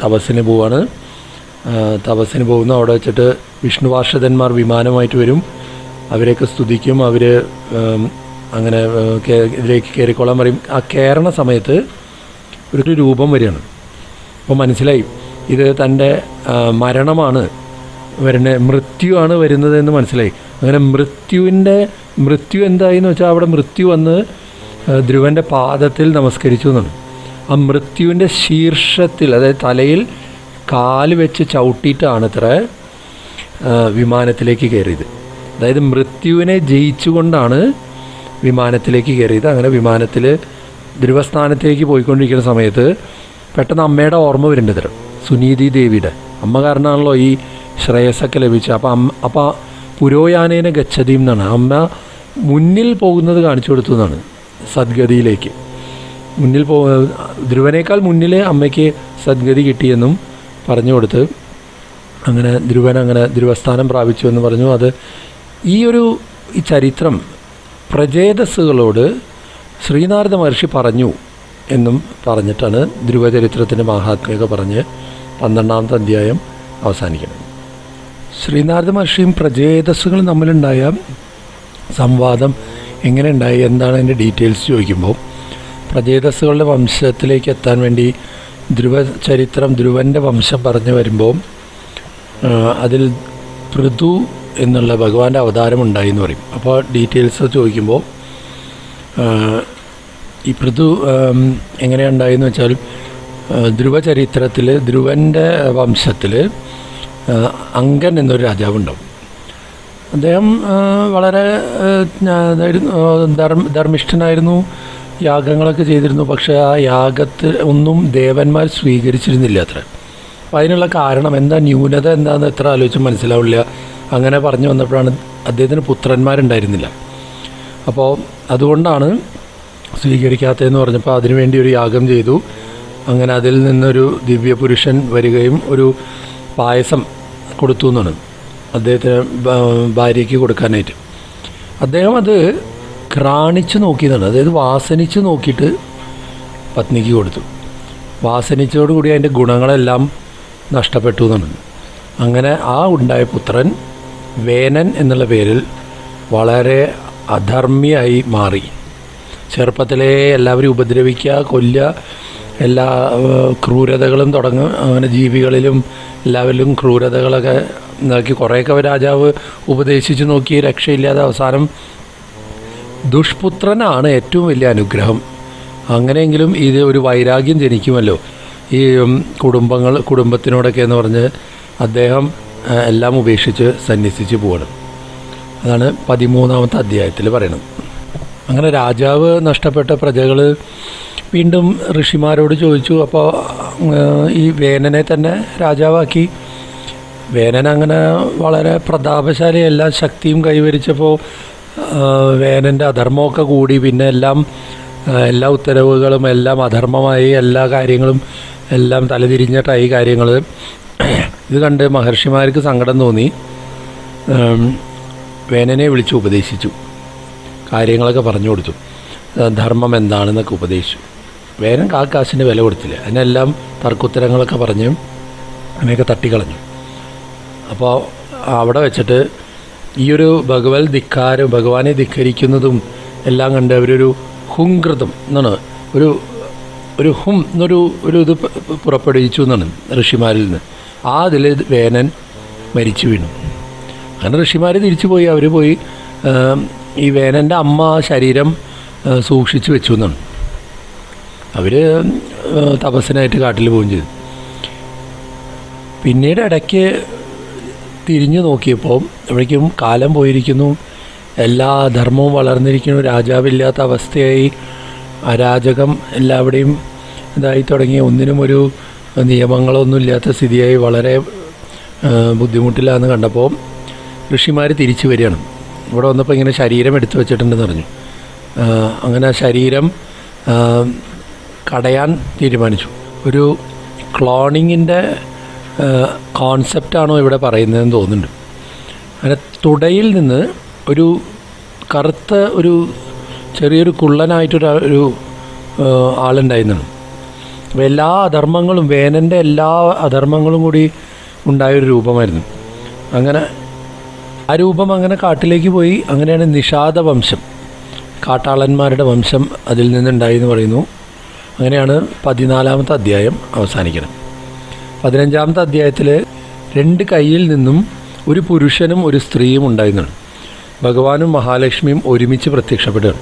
[SPEAKER 1] തപസ്സിന് പോവാണ്. തപസ്സിന് പോകുന്നു. അവിടെ വെച്ചിട്ട് വിഷ്ണു പാർഷദന്മാർ വിമാനമായിട്ട് വരും. അവരെയൊക്കെ സ്തുതിക്കും. അവർ അങ്ങനെ ഇതിലേക്ക് കയറിക്കൊള്ളാൻ പറയും. ആ കയറണ സമയത്ത് ഒരു രൂപം വരികയാണ്. അപ്പോൾ മനസ്സിലായി ഇത് തൻ്റെ മരണമാണ് മൃത്യുവാണ് വരുന്നത് എന്ന് മനസ്സിലായി. അങ്ങനെ മൃത്യു എന്തായെന്ന് വെച്ചാൽ അവിടെ മൃത്യു വന്ന് ധ്രുവൻ്റെ പാദത്തിൽ നമസ്കരിച്ചു എന്നാണ്. ആ മൃത്യുവിൻ്റെ ശീർഷത്തിൽ, അതായത് തലയിൽ കാല് വെച്ച് ചവിട്ടിയിട്ടാണ് ഇത്ര വിമാനത്തിലേക്ക് കയറിയത്. അതായത് മൃത്യുവിനെ ജയിച്ചുകൊണ്ടാണ് വിമാനത്തിലേക്ക് കയറിയത്. അങ്ങനെ വിമാനത്തിൽ ധ്രുവസ്ഥാനത്തേക്ക് പോയിക്കൊണ്ടിരിക്കുന്ന സമയത്ത് പെട്ടെന്ന് അമ്മയുടെ ഓർമ്മ വരുന്നുണ്ട്. തരം സുനീതി ദേവിയുടെ അമ്മ കാരണമാണല്ലോ ഈ ശ്രേയസ്സൊക്കെ ലഭിച്ചത്. അപ്പോൾ പുരോയാനേന ഗച്ഛതിയും എന്നാണ്. അമ്മ മുന്നിൽ പോകുന്നത് കാണിച്ചു കൊടുത്തു എന്നാണ് സദ്ഗതിയിലേക്ക്. ധ്രുവനേക്കാൾ മുന്നിൽ അമ്മയ്ക്ക് സദ്ഗതി കിട്ടിയെന്നും പറഞ്ഞു കൊടുത്ത് അങ്ങനെ ധ്രുവൻ അങ്ങനെ ധ്രുവസ്ഥാനം പ്രാപിച്ചു എന്ന് പറഞ്ഞു. അത് ഈ ചരിത്രം പ്രചേതസ്സുകളോട് ശ്രീനാരദ മഹർഷി പറഞ്ഞു എന്നും പറഞ്ഞിട്ടാണ് ധ്രുവചരിത്രത്തിൻ്റെ മഹാത്മ്യമൊക്കെ പറഞ്ഞ് 12ാമത്തെ അധ്യായം അവസാനിക്കുന്നത്. ശ്രീനാരദ മഹർഷിയും പ്രചേതസ്സുകളും തമ്മിലുണ്ടായ സംവാദം എങ്ങനെ ഉണ്ടായി, എന്താണ് അതിൻ്റെ ഡീറ്റെയിൽസ് ചോദിക്കുമ്പോൾ പ്രചേതസ്സുകളുടെ വംശത്തിലേക്ക് എത്താൻ വേണ്ടി ധ്രുവൻ്റെ വംശം പറഞ്ഞു വരുമ്പോൾ അതിൽ പൃഥു എന്നുള്ള ഭഗവാന്റെ അവതാരം ഉണ്ടായി എന്ന് പറയും. അപ്പോൾ ഡീറ്റെയിൽസ് ചോദിക്കുമ്പോൾ ഈ പൃഥു എങ്ങനെയുണ്ടായെന്ന് വെച്ചാൽ ധ്രുവചരിത്രത്തിൽ ധ്രുവൻ്റെ വംശത്തിൽ അങ്കൻ എന്നൊരു രാജാവുണ്ടാവും. അദ്ദേഹം വളരെ ധർമ്മിഷ്ഠനായിരുന്നു, യാഗങ്ങളൊക്കെ ചെയ്തിരുന്നു. പക്ഷേ ആ യാഗത്തിൽ ഒന്നും ദേവന്മാർ സ്വീകരിച്ചിരുന്നില്ല അത്ര. അപ്പോൾ അതിനുള്ള കാരണം എന്താ, ന്യൂനത എന്താണെന്ന് എത്ര ആലോചിച്ചും മനസ്സിലാവില്ല. അങ്ങനെ പറഞ്ഞു വന്നപ്പോഴാണ് അദ്ദേഹത്തിന് പുത്രന്മാരുണ്ടായിരുന്നില്ല. അപ്പോൾ അതുകൊണ്ടാണ് സ്വീകരിക്കാത്തതെന്ന് പറഞ്ഞപ്പോൾ അതിനുവേണ്ടി ഒരു യാഗം ചെയ്തു. അങ്ങനെ അതിൽ നിന്നൊരു ദിവ്യപുരുഷൻ വരികയും ഒരു പായസം കൊടുത്തു എന്നാണ് അദ്ദേഹത്തിന് ഭാര്യയ്ക്ക് കൊടുക്കാനായിട്ട്. അദ്ദേഹം അത് ഘ്രാണിച്ച് നോക്കിയതാണ്, അതായത് വാസനിച്ച് നോക്കിയിട്ട് പത്നിക്ക് കൊടുത്തു. വാസനിച്ചതോടുകൂടി അതിൻ്റെ ഗുണങ്ങളെല്ലാം നഷ്ടപ്പെട്ടു എന്നാണ്. അങ്ങനെ ആ ഉണ്ടായ പുത്രൻ വേനൻ എന്നുള്ള പേരിൽ വളരെ അധർമ്മിയായി മാറി. ചെറുപ്പത്തിലേ എല്ലാവരും ഉപദ്രവിക്കുക, കൊല്ലുക, എല്ലാ ക്രൂരതകളും തുടങ്ങും. അങ്ങനെ ജീവികളിലും എല്ലാവരിലും ക്രൂരതകളൊക്കെ നോക്കി കുറേയൊക്കെ രാജാവ് ഉപദേശിച്ച് നോക്കി, രക്ഷയില്ലാതെ അവസാനം ദുഷ്പുത്രനാണ് ഏറ്റവും വലിയ അനുഗ്രഹം. അങ്ങനെയെങ്കിലും ഇത് ഒരു വൈരാഗ്യം ജനിക്കുമല്ലോ ഈ കുടുംബത്തിനോടൊക്കെ എന്ന് പറഞ്ഞ് അദ്ദേഹം എല്ലാം ഉപേക്ഷിച്ച് സന്യസിച്ച് പോകണം. അതാണ് 13-ാമത്തെ അധ്യായത്തിൽ പറയണം. അങ്ങനെ രാജാവ് നഷ്ടപ്പെട്ട പ്രജകൾ വീണ്ടും ഋഷിമാരോട് ചോദിച്ചു. അപ്പോൾ ഈ വേനനെ തന്നെ രാജാവാക്കി. വേനൻ അങ്ങനെ വളരെ പ്രതാപശാലി, എല്ലാ ശക്തിയും കൈവരിച്ചപ്പോൾ വേനൻ്റെ അധർമ്മമൊക്കെ കൂടി. പിന്നെ എല്ലാ ഉത്തരവുകളും എല്ലാം അധർമ്മമായി, എല്ലാ കാര്യങ്ങളും എല്ലാം തലതിരിഞ്ഞിട്ടായി കാര്യങ്ങൾ. ഇത് കണ്ട് മഹർഷിമാർക്ക് സങ്കടം തോന്നി. വേനനെ വിളിച്ച് ഉപദേശിച്ചു, കാര്യങ്ങളൊക്കെ പറഞ്ഞു കൊടുത്തു, ധർമ്മം എന്താണെന്നൊക്കെ ഉപദേശിച്ചു. വേനൻ കാശിൻ്റെ വില കൊടുത്തില്ല. അതിനെല്ലാം തർക്കുത്തരങ്ങളൊക്കെ പറഞ്ഞ് അങ്ങനെയൊക്കെ തട്ടിക്കളഞ്ഞു. അപ്പോൾ അവിടെ വെച്ചിട്ട് ഈയൊരു ഭഗവാനെ ധിക്കരിക്കുന്നതും എല്ലാം കണ്ട് അവരൊരു ഹുംകൃതം എന്നാണ്, ഒരു ഹും എന്നൊരു ഇത് പുറപ്പെടുവിച്ചു എന്നാണ് ഋഷിമാരിൽ നിന്ന്. അതിൽ വേനൻ മരിച്ചു വീണു. അങ്ങനെ ഋഷിമാർ തിരിച്ചു പോയി. അവർ പോയി ഈ വേനൻ്റെ അമ്മ ശരീരം സൂക്ഷിച്ചു വെച്ചു എന്നാണ്. അവർ തപസ്സിനായിട്ട് കാട്ടിൽ പോവുകയും ചെയ്തു. പിന്നീട് ഇടയ്ക്ക് തിരിഞ്ഞു നോക്കിയപ്പോൾ അപ്പോഴേക്കും കാലം പോയിരിക്കുന്നു, എല്ലാ ധർമ്മവും വളർന്നിരിക്കുന്നു, രാജാവില്ലാത്ത അവസ്ഥയായി, അരാജകം എല്ലാവിടെയും ഇതായി തുടങ്ങി, ഒന്നിനും ഒരു നിയമങ്ങളൊന്നും ഇല്ലാത്ത സ്ഥിതിയായി, വളരെ ബുദ്ധിമുട്ടില്ലാന്ന് കണ്ടപ്പോൾ ഋഷിമാർ തിരിച്ചു വരികയാണ്. ഇവിടെ വന്നപ്പോൾ ഇങ്ങനെ ശരീരം എടുത്തു വെച്ചിട്ടുണ്ടെന്ന് പറഞ്ഞു. അങ്ങനെ ശരീരം കടയാൻ തീരുമാനിച്ചു. ഒരു ക്ലോണിങ്ങിൻ്റെ കോൺസെപ്റ്റാണോ ഇവിടെ പറയുന്നതെന്ന് തോന്നുന്നുണ്ട്. അങ്ങനെ തുടയിൽ നിന്ന് ഒരു കറുത്ത ഒരു ചെറിയൊരു കുള്ളനായിട്ടൊരു ആളുണ്ടായിരുന്നാണ്. അപ്പോൾ എല്ലാ അധർമ്മങ്ങളും, വേനൻ്റെ എല്ലാ അധർമ്മങ്ങളും കൂടി ഉണ്ടായൊരു രൂപമായിരുന്നു. അങ്ങനെ ആ രൂപം അങ്ങനെ കാട്ടിലേക്ക് പോയി. അങ്ങനെയാണ് നിഷാദ വംശം, കാട്ടാളന്മാരുടെ വംശം അതിൽ നിന്നുണ്ടായി എന്ന് പറയുന്നു. അങ്ങനെയാണ് 14-ാമത്തെ അധ്യായം അവസാനിക്കണം. 15-ാമത്തെ അധ്യായത്തിൽ 2 കൈയിൽ നിന്നും ഒരു പുരുഷനും ഒരു സ്ത്രീയും ഉണ്ടായിരുന്നാണ്. ഭഗവാനും മഹാലക്ഷ്മിയും ഒരുമിച്ച് പ്രത്യക്ഷപ്പെടുകയാണ്.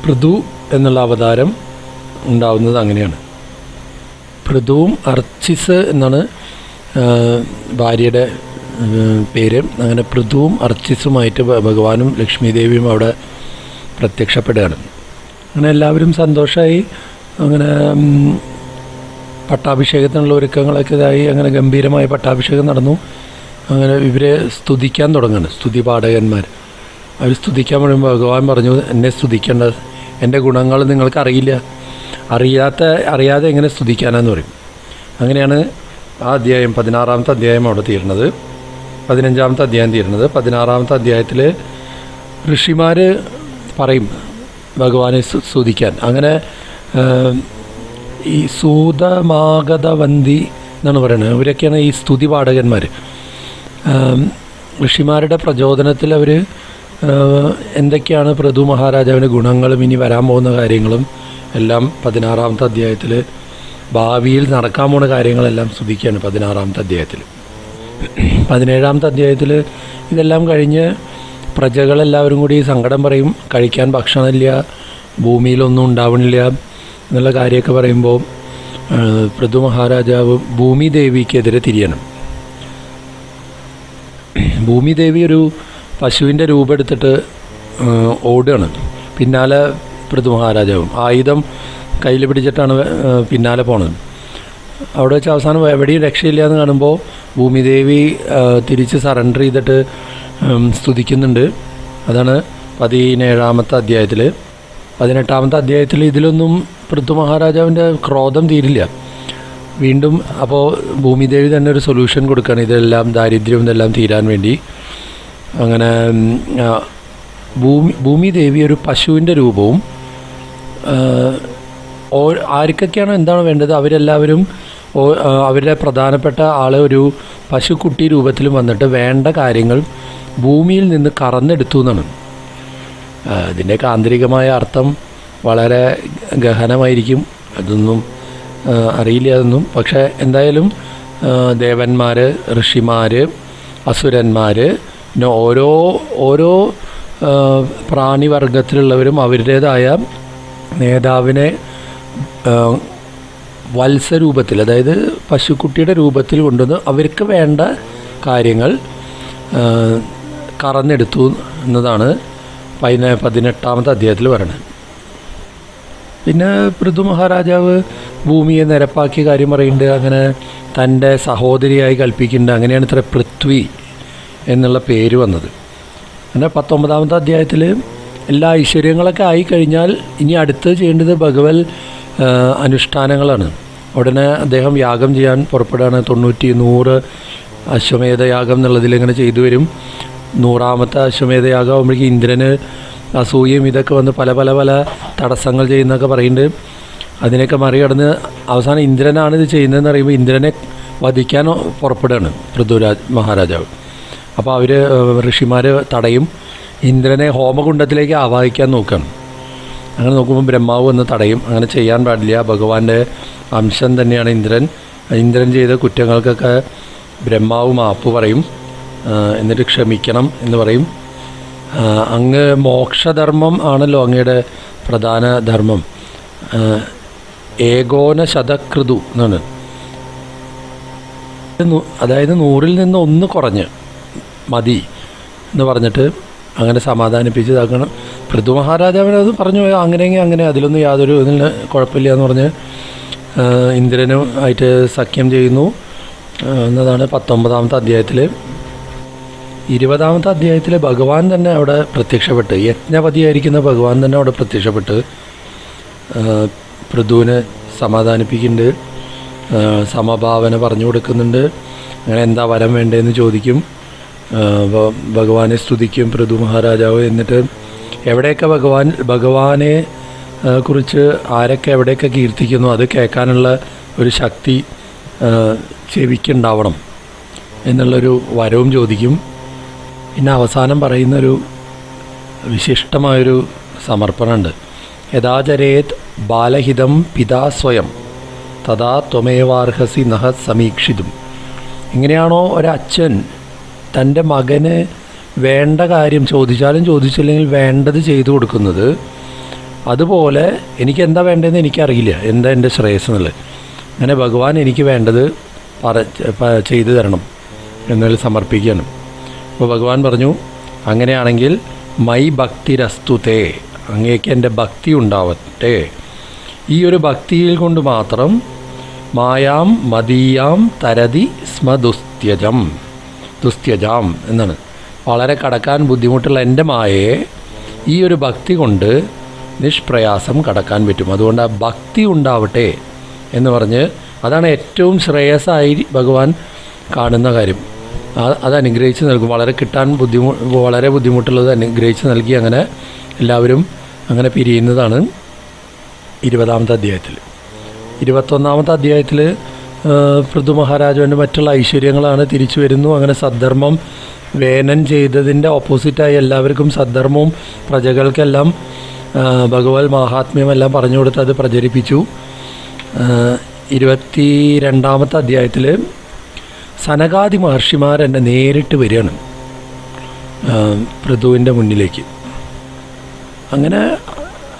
[SPEAKER 1] പൃഥു എന്നുള്ള അവതാരം ഉണ്ടാവുന്നത് അങ്ങനെയാണ്. പൃഥുവും അർച്ചിസ് എന്നാണ് ഭാര്യയുടെ പേര്. അങ്ങനെ പൃഥുവും അർച്ചിസുമായിട്ട് ഭഗവാനും ലക്ഷ്മി ദേവിയും അവിടെ പ്രത്യക്ഷപ്പെടുകയാണ്. അങ്ങനെ എല്ലാവരും സന്തോഷമായി. അങ്ങനെ പട്ടാഭിഷേകത്തിനുള്ള ഒരുക്കങ്ങളൊക്കെ ഇതായി. അങ്ങനെ ഗംഭീരമായ പട്ടാഭിഷേകം നടന്നു. അങ്ങനെ ഇവരെ സ്തുതിക്കാൻ തുടങ്ങുകയാണ്, സ്തുതി പാഠകന്മാർ. അവർ സ്തുതിക്കാൻ പറയുമ്പോൾ ഭഗവാൻ പറഞ്ഞു, എന്നെ സ്തുതിക്കേണ്ടത്, എൻ്റെ ഗുണങ്ങൾ നിങ്ങൾക്ക് അറിയാതെ എങ്ങനെ സ്തുതിക്കാനാന്ന് പറയും. അങ്ങനെയാണ് ആ അധ്യായം 16-ാമത്തെ അധ്യായം അവിടെ തീരുന്നത്. 15-ാമത്തെ അധ്യായം തീരുന്നത്. 16-ാമത്തെ അധ്യായത്തിൽ ഋഷിമാർ പറയും ഭഗവാനെ സ്തുതിക്കാൻ. അങ്ങനെ ഈ സൂതമാഗതവന്തി എന്നാണ് പറയുന്നത്. ഇവരൊക്കെയാണ് ഈ സ്തുതി പാഠകന്മാർ. ഋഷിമാരുടെ പ്രചോദനത്തിൽ അവർ എന്തൊക്കെയാണ് പൃഥു മഹാരാജാവിൻ്റെ ഗുണങ്ങളും ഇനി വരാൻ പോകുന്ന കാര്യങ്ങളും എല്ലാം 16-ാമത്തെ അധ്യായത്തിൽ, ഭാവിയിൽ നടക്കാൻ പോകുന്ന കാര്യങ്ങളെല്ലാം സ്തുതിക്കുകയാണ് 16-ാമത്തെ അധ്യായത്തിൽ. 17-ാമത്തെ അധ്യായത്തിൽ ഇതെല്ലാം കഴിഞ്ഞ് പ്രജകളെല്ലാവരും കൂടി സങ്കടം പറയും. കഴിക്കാൻ ഭക്ഷണമില്ല, ഭൂമിയിലൊന്നും ഉണ്ടാവണില്ല എന്നുള്ള കാര്യമൊക്കെ പറയുമ്പോൾ പൃഥു മഹാരാജാവ് ഭൂമിദേവിക്കെതിരെ തിരിയണം. ഭൂമിദേവി ഒരു പശുവിൻ്റെ രൂപം എടുത്തിട്ട് ഓടുകയാണ്. പിന്നാലെ പൃഥു മഹാരാജാവും ആയുധം കയ്യിൽ പിടിച്ചിട്ടാണ് പിന്നാലെ പോണത്. അവിടെ വെച്ച് അവസാനം എവിടെയും രക്ഷയില്ല എന്ന് കാണുമ്പോൾ ഭൂമിദേവി തിരിച്ച് സറണ്ടർ ചെയ്തിട്ട് സ്തുതിക്കുന്നുണ്ട്. അതാണ് 17-ാമത്തെ അധ്യായത്തിൽ. 18-ാമത്തെ അധ്യായത്തിൽ ഇതിലൊന്നും പൃഥു മഹാരാജാവിൻ്റെ ക്രോധം തീരില്ല. വീണ്ടും അപ്പോൾ ഭൂമിദേവി തന്നെ ഒരു സൊല്യൂഷൻ കൊടുക്കുകയാണ്, ഇതെല്ലാം ദാരിദ്ര്യം ഇതെല്ലാം തീരാൻ വേണ്ടി. അങ്ങനെ ഭൂമിദേവി ഒരു പശുവിൻ്റെ രൂപവും, ആർക്കൊക്കെയാണോ എന്താണ് വേണ്ടത് അവരെല്ലാവരും അവരുടെ പ്രധാനപ്പെട്ട ആളെ ഒരു പശുക്കുട്ടി രൂപത്തിലും വന്നിട്ട് വേണ്ട കാര്യങ്ങൾ ഭൂമിയിൽ നിന്ന് കറന്നെടുത്തു എന്നാണ്. ഇതിൻ്റെയൊക്കെ ആന്തരികമായ അർത്ഥം വളരെ ഗഹനമായിരിക്കും. അതൊന്നും അറിയില്ല അതൊന്നും. പക്ഷേ എന്തായാലും ദേവന്മാർ, ഋഷിമാർ, അസുരന്മാർ, പിന്നെ ഓരോ പ്രാണിവർഗത്തിലുള്ളവരും അവരുടേതായ നേതാവിനെ വത്സരൂപത്തിൽ, അതായത് പശുക്കുട്ടിയുടെ രൂപത്തിൽ കൊണ്ടുവന്ന് അവർക്ക് വേണ്ട കാര്യങ്ങൾ കറന്നെടുത്തു എന്നതാണ് 18-ാമത്തെ അധ്യായത്തിൽ പറയുന്നത്. പിന്നെ പൃഥു മഹാരാജാവ് ഭൂമിയെ നിരപ്പാക്കിയ കാര്യം പറയുന്നുണ്ട്. അങ്ങനെ തൻ്റെ സഹോദരിയായി കൽപ്പിക്കുന്നുണ്ട്. അങ്ങനെയാണ് ഇത്ര പൃഥ്വി എന്നുള്ള പേര് വന്നത്. അങ്ങനെ 19-ാമത്തെ അധ്യായത്തിൽ എല്ലാ ഐശ്വര്യങ്ങളൊക്കെ ആയിക്കഴിഞ്ഞാൽ ഇനി അടുത്ത് ചെയ്യേണ്ടത് ഭഗവത് അനുഷ്ഠാനങ്ങളാണ്. ഉടനെ അദ്ദേഹം യാഗം ചെയ്യാൻ പുറപ്പെടുകയാണ്. 100 അശ്വമേധയാഗം എന്നുള്ളതിൽ ഇങ്ങനെ ചെയ്തു വരും. 100-ാമത്തെ അശ്വമേധയാഗം ആകുമ്പോഴേക്കും ഇന്ദ്രന് അസൂയയും ഇതൊക്കെ വന്ന് പല പല പല തടസ്സങ്ങൾ ചെയ്യുന്നതൊക്കെ പറയുന്നുണ്ട്. അതിനൊക്കെ മറികടന്ന് അവസാനം ഇന്ദ്രനാണ് ഇത് ചെയ്യുന്നതെന്ന് അറിയുമ്പോൾ ഇന്ദ്രനെ വധിക്കാൻ പുറപ്പെടുകയാണ് പൃഥ്വിരാജ് മഹാരാജാവ്. അപ്പോൾ അവർ ഋഷിമാർ തടയും. ഇന്ദ്രനെ ഹോമകുണ്ഡത്തിലേക്ക് ആവാഹിക്കാൻ നോക്കുകയാണ്. അങ്ങനെ നോക്കുമ്പോൾ ബ്രഹ്മാവ് വന്ന് തടയും. അങ്ങനെ ചെയ്യാൻ പാടില്ല, ഭഗവാന്റെ അംശം തന്നെയാണ് ഇന്ദ്രൻ ചെയ്ത കുറ്റങ്ങൾക്കൊക്കെ ബ്രഹ്മാവ് മാപ്പ് പറയും, എന്നിട്ട് ക്ഷമിക്കണം എന്ന് പറയും. അങ്ങ് മോക്ഷധർമ്മം ആണല്ലോ അങ്ങയുടെ പ്രധാന ധർമ്മം, ഏകോന ശതകൃതു എന്നാണ്. അതായത് 100-ൽ നിന്ന് 1 കുറഞ്ഞ് മതി എന്ന് പറഞ്ഞിട്ട് അങ്ങനെ സമാധാനിപ്പിച്ച് ഇതാക്കണം. പൃഥു മഹാരാജാവിനത് പറഞ്ഞു, അങ്ങനെയെങ്കിൽ അങ്ങനെ, അതിലൊന്നും യാതൊരു ഇതിന് കുഴപ്പമില്ല എന്ന് പറഞ്ഞ് ഇന്ദ്രനും ആയിട്ട് സഖ്യം ചെയ്യുന്നു എന്നതാണ് 19-ാമത്തെ അധ്യായത്തിൽ. 20-ാമത്തെ അധ്യായത്തിൽ ഭഗവാൻ തന്നെ അവിടെ പ്രത്യക്ഷപ്പെട്ട്, യജ്ഞപതിയായിരിക്കുന്ന ഭഗവാൻ തന്നെ അവിടെ പ്രത്യക്ഷപ്പെട്ട് പൃഥുവിനെ സമാധാനിപ്പിക്കുന്നുണ്ട്, സമഭാവന പറഞ്ഞു കൊടുക്കുന്നുണ്ട്. അങ്ങനെ എന്താ വരം വേണ്ടതെന്ന് ചോദിക്കും. ഭഗവാനെ സ്തുതിക്കും പൃഥു മഹാരാജാവ്. എന്നിട്ട് എവിടെയൊക്കെ ഭഗവാനെ കുറിച്ച് ആരൊക്കെ എവിടെയൊക്കെ കീർത്തിക്കുന്നു അത് കേൾക്കാനുള്ള ഒരു ശക്തി ചെവിക്കുണ്ടാവണം എന്നുള്ളൊരു വരവും ചോദിക്കും. പിന്നെ അവസാനം പറയുന്നൊരു വിശിഷ്ടമായൊരു സമർപ്പണമുണ്ട്. യഥാചരേത് ബാലഹിതം പിതാ സ്വയം തഥാ ത്വമേവാർഹസി നഹ സമീക്ഷിതും. എങ്ങനെയാണോ ഒരച്ഛൻ തൻ്റെ മകന് വേണ്ട കാര്യം ചോദിച്ചാലും ചോദിച്ചില്ലെങ്കിൽ വേണ്ടത് ചെയ്തു കൊടുക്കുന്നത്, അതുപോലെ എനിക്ക് എന്താ വേണ്ടതെന്ന് എനിക്കറിയില്ല, എന്താ എൻ്റെ ശ്രേയസ് എന്നുള്ളത്. അങ്ങനെ ഭഗവാൻ എനിക്ക് വേണ്ടത് ചെയ്തു തരണം എന്നുള്ളത് സമർപ്പിക്കുകയാണ്. അപ്പോൾ ഭഗവാൻ പറഞ്ഞു, അങ്ങനെയാണെങ്കിൽ മൈ ഭക്തിരസ്തുതേ, അങ്ങേക്ക് എൻ്റെ ഭക്തി ഉണ്ടാവട്ടെ. ഈ ഒരു ഭക്തിയിൽ കൊണ്ട് മാത്രം മായാം മദീയാം തരതി സ്മ ദുസ്ത്യജാം എന്നാണ്. വളരെ കടക്കാൻ ബുദ്ധിമുട്ടുള്ള എൻ്റെ മായയെ ഈ ഒരു ഭക്തി കൊണ്ട് നിഷ്പ്രയാസം കടക്കാൻ പറ്റും. അതുകൊണ്ട് ആ ഭക്തി ഉണ്ടാവട്ടെ എന്ന് പറഞ്ഞ്, അതാണ് ഏറ്റവും ശ്രേയസ്സായി ഭഗവാൻ കാണുന്ന കാര്യം. അത് അനുഗ്രഹിച്ച് നൽകും. വളരെ ബുദ്ധിമുട്ടുള്ളത് അനുഗ്രഹിച്ച് നൽകി അങ്ങനെ എല്ലാവരും അങ്ങനെ പിരിയുന്നതാണ് 20-ാമത്തെ അധ്യായത്തിൽ. 21-ാമത്തെ അധ്യായത്തിൽ പൃഥു മഹാരാജാവിൻ്റെ മറ്റുള്ള ഐശ്വര്യങ്ങളാണ് തിരിച്ചു വരുന്നു. അങ്ങനെ സദ്ധർമ്മം വേനൻ ചെയ്തതിൻ്റെ ഓപ്പോസിറ്റായി എല്ലാവർക്കും സദ്ധർമ്മവും പ്രജകൾക്കെല്ലാം ഭഗവത് മഹാത്മ്യമെല്ലാം പറഞ്ഞു കൊടുത്ത് അത് പ്രചരിപ്പിച്ചു. 22-ാമത്തെ അധ്യായത്തിൽ സനകാദി മഹർഷിമാരെന്നെ നേരിട്ട് വരികയാണ് പൃഥുവിൻ്റെ മുന്നിലേക്ക്. അങ്ങനെ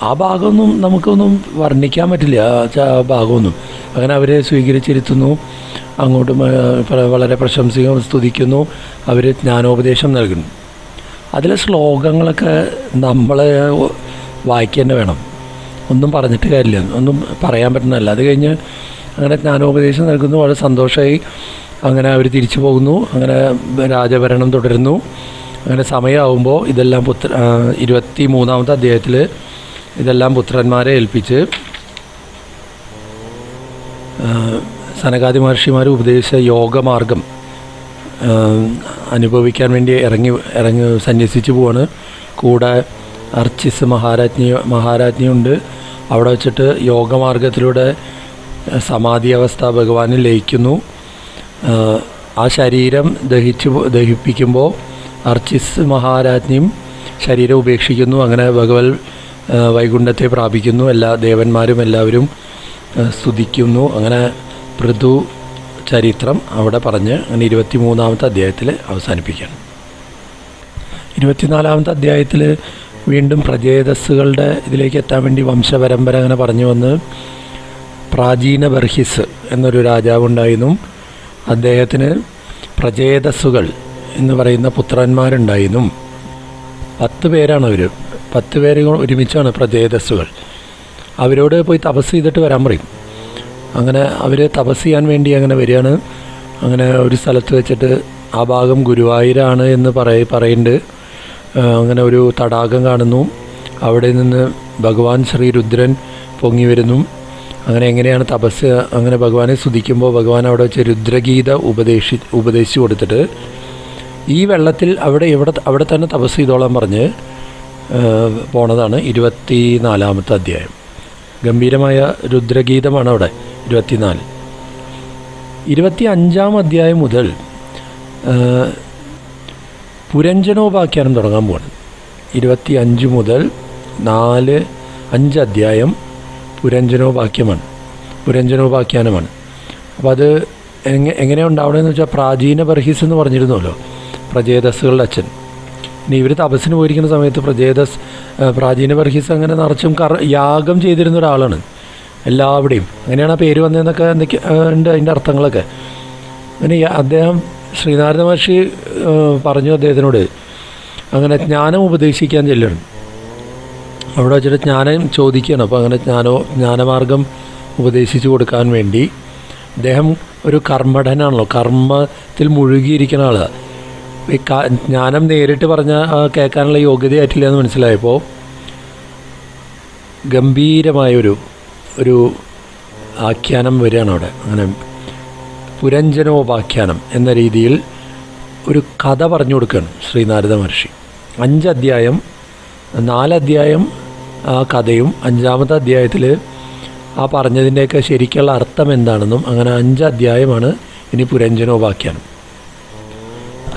[SPEAKER 1] ആ ഭാഗമൊന്നും നമുക്കൊന്നും വർണ്ണിക്കാൻ പറ്റില്ല, ആ ഭാഗമൊന്നും. അങ്ങനെ അവരെ സ്വീകരിച്ചിരുത്തുന്നു, അങ്ങോട്ട് വളരെ പ്രശംസിക്കുന്നു, സ്തുതിക്കുന്നു, അവർ ജ്ഞാനോപദേശം നൽകുന്നു. അതിലെ ശ്ലോകങ്ങളൊക്കെ നമ്മൾ വായിക്കുക തന്നെ വേണം, ഒന്നും പറഞ്ഞിട്ട് കാര്യമില്ല, ഒന്നും പറയാൻ പറ്റുന്നതല്ല. അത് കഴിഞ്ഞ് അങ്ങനെ ജ്ഞാനോപദേശം നൽകുന്നു, വളരെ സന്തോഷമായി. അങ്ങനെ അവർ തിരിച്ചു പോകുന്നു. അങ്ങനെ രാജഭരണം തുടരുന്നു. അങ്ങനെ സമയമാകുമ്പോൾ ഇതെല്ലാം 23-ാമത്തെ അധ്യായത്തിൽ ഇതെല്ലാം പുത്രന്മാരെ ഏൽപ്പിച്ച് സനകാദി മഹർഷിമാർ ഉപദേശിച്ച യോഗമാർഗം അനുഭവിക്കാൻ വേണ്ടി ഇറങ്ങി സന്യസിച്ച് പോവാണ്. കൂടെ അർച്ചിസ് മഹാരാജ്ഞിയുണ്ട്. അവിടെ വെച്ചിട്ട് യോഗമാർഗത്തിലൂടെ സമാധി അവസ്ഥ ഭഗവാനിൽ ലയിക്കുന്നു. ആ ശരീരം ദഹിപ്പിക്കുമ്പോൾ അർച്ചിസ് മഹാരാജ്ഞിയും ശരീരം ഉപേക്ഷിക്കുന്നു. അങ്ങനെ ഭഗവത് വൈകുണ്ഠത്തെ പ്രാപിക്കുന്നു. എല്ലാ ദേവന്മാരും എല്ലാവരും സ്തുതിക്കുന്നു. അങ്ങനെ പൃഥു ചരിത്രം അവിടെ പറഞ്ഞ് അങ്ങനെ 23-ാമത്തെ അധ്യായത്തിൽ അവസാനിപ്പിക്കുകയാണ്. 24-ാമത്തെ അധ്യായത്തിൽ വീണ്ടും പ്രജേതസ്സുകളുടെ ഇതിലേക്ക് എത്താൻ വേണ്ടി വംശപരമ്പര അങ്ങനെ പറഞ്ഞു വന്ന് പ്രാചീന ബർഹിസ് എന്നൊരു രാജാവുണ്ടായിരുന്നു. അദ്ദേഹത്തിന് പ്രജേതസ്സുകൾ എന്ന് പറയുന്ന പുത്രന്മാരുണ്ടായിരുന്നു. 10 പേരാണ് അവർ. 10 പേര് ഒരുമിച്ചാണ് പ്രജേതസ്സുകൾ. അവരോട് പോയി തപസ് ചെയ്തിട്ട് വരാൻ പറയും. അങ്ങനെ അവർ തപസ് ചെയ്യാൻ വേണ്ടി അങ്ങനെ വരികയാണ്. അങ്ങനെ ഒരു സ്ഥലത്ത് വെച്ചിട്ട് ആ ഭാഗം ഗുരുവായൂരാണ് എന്ന് പറയുന്നുണ്ട്. അങ്ങനെ ഒരു തടാകം കാണുന്നു. അവിടെ നിന്ന് ഭഗവാൻ ശ്രീരുദ്രൻ പൊങ്ങി വരുന്നു. അങ്ങനെ എങ്ങനെയാണ് തപസ്, അങ്ങനെ ഭഗവാനെ സ്തുതിക്കുമ്പോൾ ഭഗവാൻ അവിടെ വെച്ച് രുദ്രഗീത ഉപദേശിച്ചു കൊടുത്തിട്ട് ഈ വെള്ളത്തിൽ അവിടെ തന്നെ തപസ് ചെയ്തോളാൻ പറഞ്ഞ് പോണതാണ് 24-ാമത്തെ അധ്യായം. ഗംഭീരമായ രുദ്രഗീതമാണ് അവിടെ 24. 25-ാം അധ്യായം മുതൽ പുരഞ്ജനോപാഖ്യാനം തുടങ്ങാൻ പോവാണ്. 25 മുതൽ 5 അധ്യായം പുരഞ്ജനോപാഖ്യാനമാണ്. അപ്പോൾ അത് എങ്ങനെയാണ് ഉണ്ടാവണമെന്ന് വെച്ചാൽ പ്രാചീന ബർഹിസ് എന്ന് പറഞ്ഞിരുന്നല്ലോ, പ്രജേതസ്സുകളുടെ അച്ഛൻ. ഇനി ഇവർ തപസ്സിന് പോയിരിക്കുന്ന സമയത്ത് പ്രാചീന ബർഹിസ് അങ്ങനെ നിറച്ചും യാഗം ചെയ്തിരുന്ന ഒരാളാണ് എല്ലാവിടെയും. അങ്ങനെയാണ് ആ പേര് വന്നതെന്നൊക്കെ ഉണ്ട് അതിൻ്റെ അർത്ഥങ്ങളൊക്കെ. അങ്ങനെ അദ്ദേഹം ശ്രീനാരദ മഹർഷി പറഞ്ഞു അദ്ദേഹത്തിനോട് അങ്ങനെ ജ്ഞാനം ഉപദേശിക്കാൻ ചെല്ലണം. അവിടെ വെച്ചിട്ട് ജ്ഞാനം ചോദിക്കുകയാണ്. അപ്പോൾ അങ്ങനെ ജ്ഞാനമാർഗം ഉപദേശിച്ചു കൊടുക്കാൻ വേണ്ടി അദ്ദേഹം ഒരു കർമ്മഠനാണല്ലോ, കർമ്മത്തിൽ മുഴുകിയിരിക്കുന്ന ആളാണ്. ഈ ജ്ഞാനം നേരിട്ട് പറഞ്ഞാൽ കേൾക്കാനുള്ള യോഗ്യതയായിട്ടില്ല എന്ന് മനസ്സിലായപ്പോൾ ഗംഭീരമായൊരു ആഖ്യാനം വരികയാണ് അവിടെ. അങ്ങനെ പുരഞ്ജനോപാഖ്യാനം എന്ന രീതിയിൽ ഒരു കഥ പറഞ്ഞു കൊടുക്കുകയാണ് ശ്രീനാരദ മഹർഷി. 5 അധ്യായം, 4 അധ്യായം ആ കഥയും 5-ാമത്തെ അധ്യായത്തിൽ ആ പറഞ്ഞതിൻ്റെയൊക്കെ ശരിക്കുള്ള അർത്ഥം എന്താണെന്നും, അങ്ങനെ 5 അധ്യായമാണ് ഇനി പുരഞ്ജനോപാഖ്യാനം.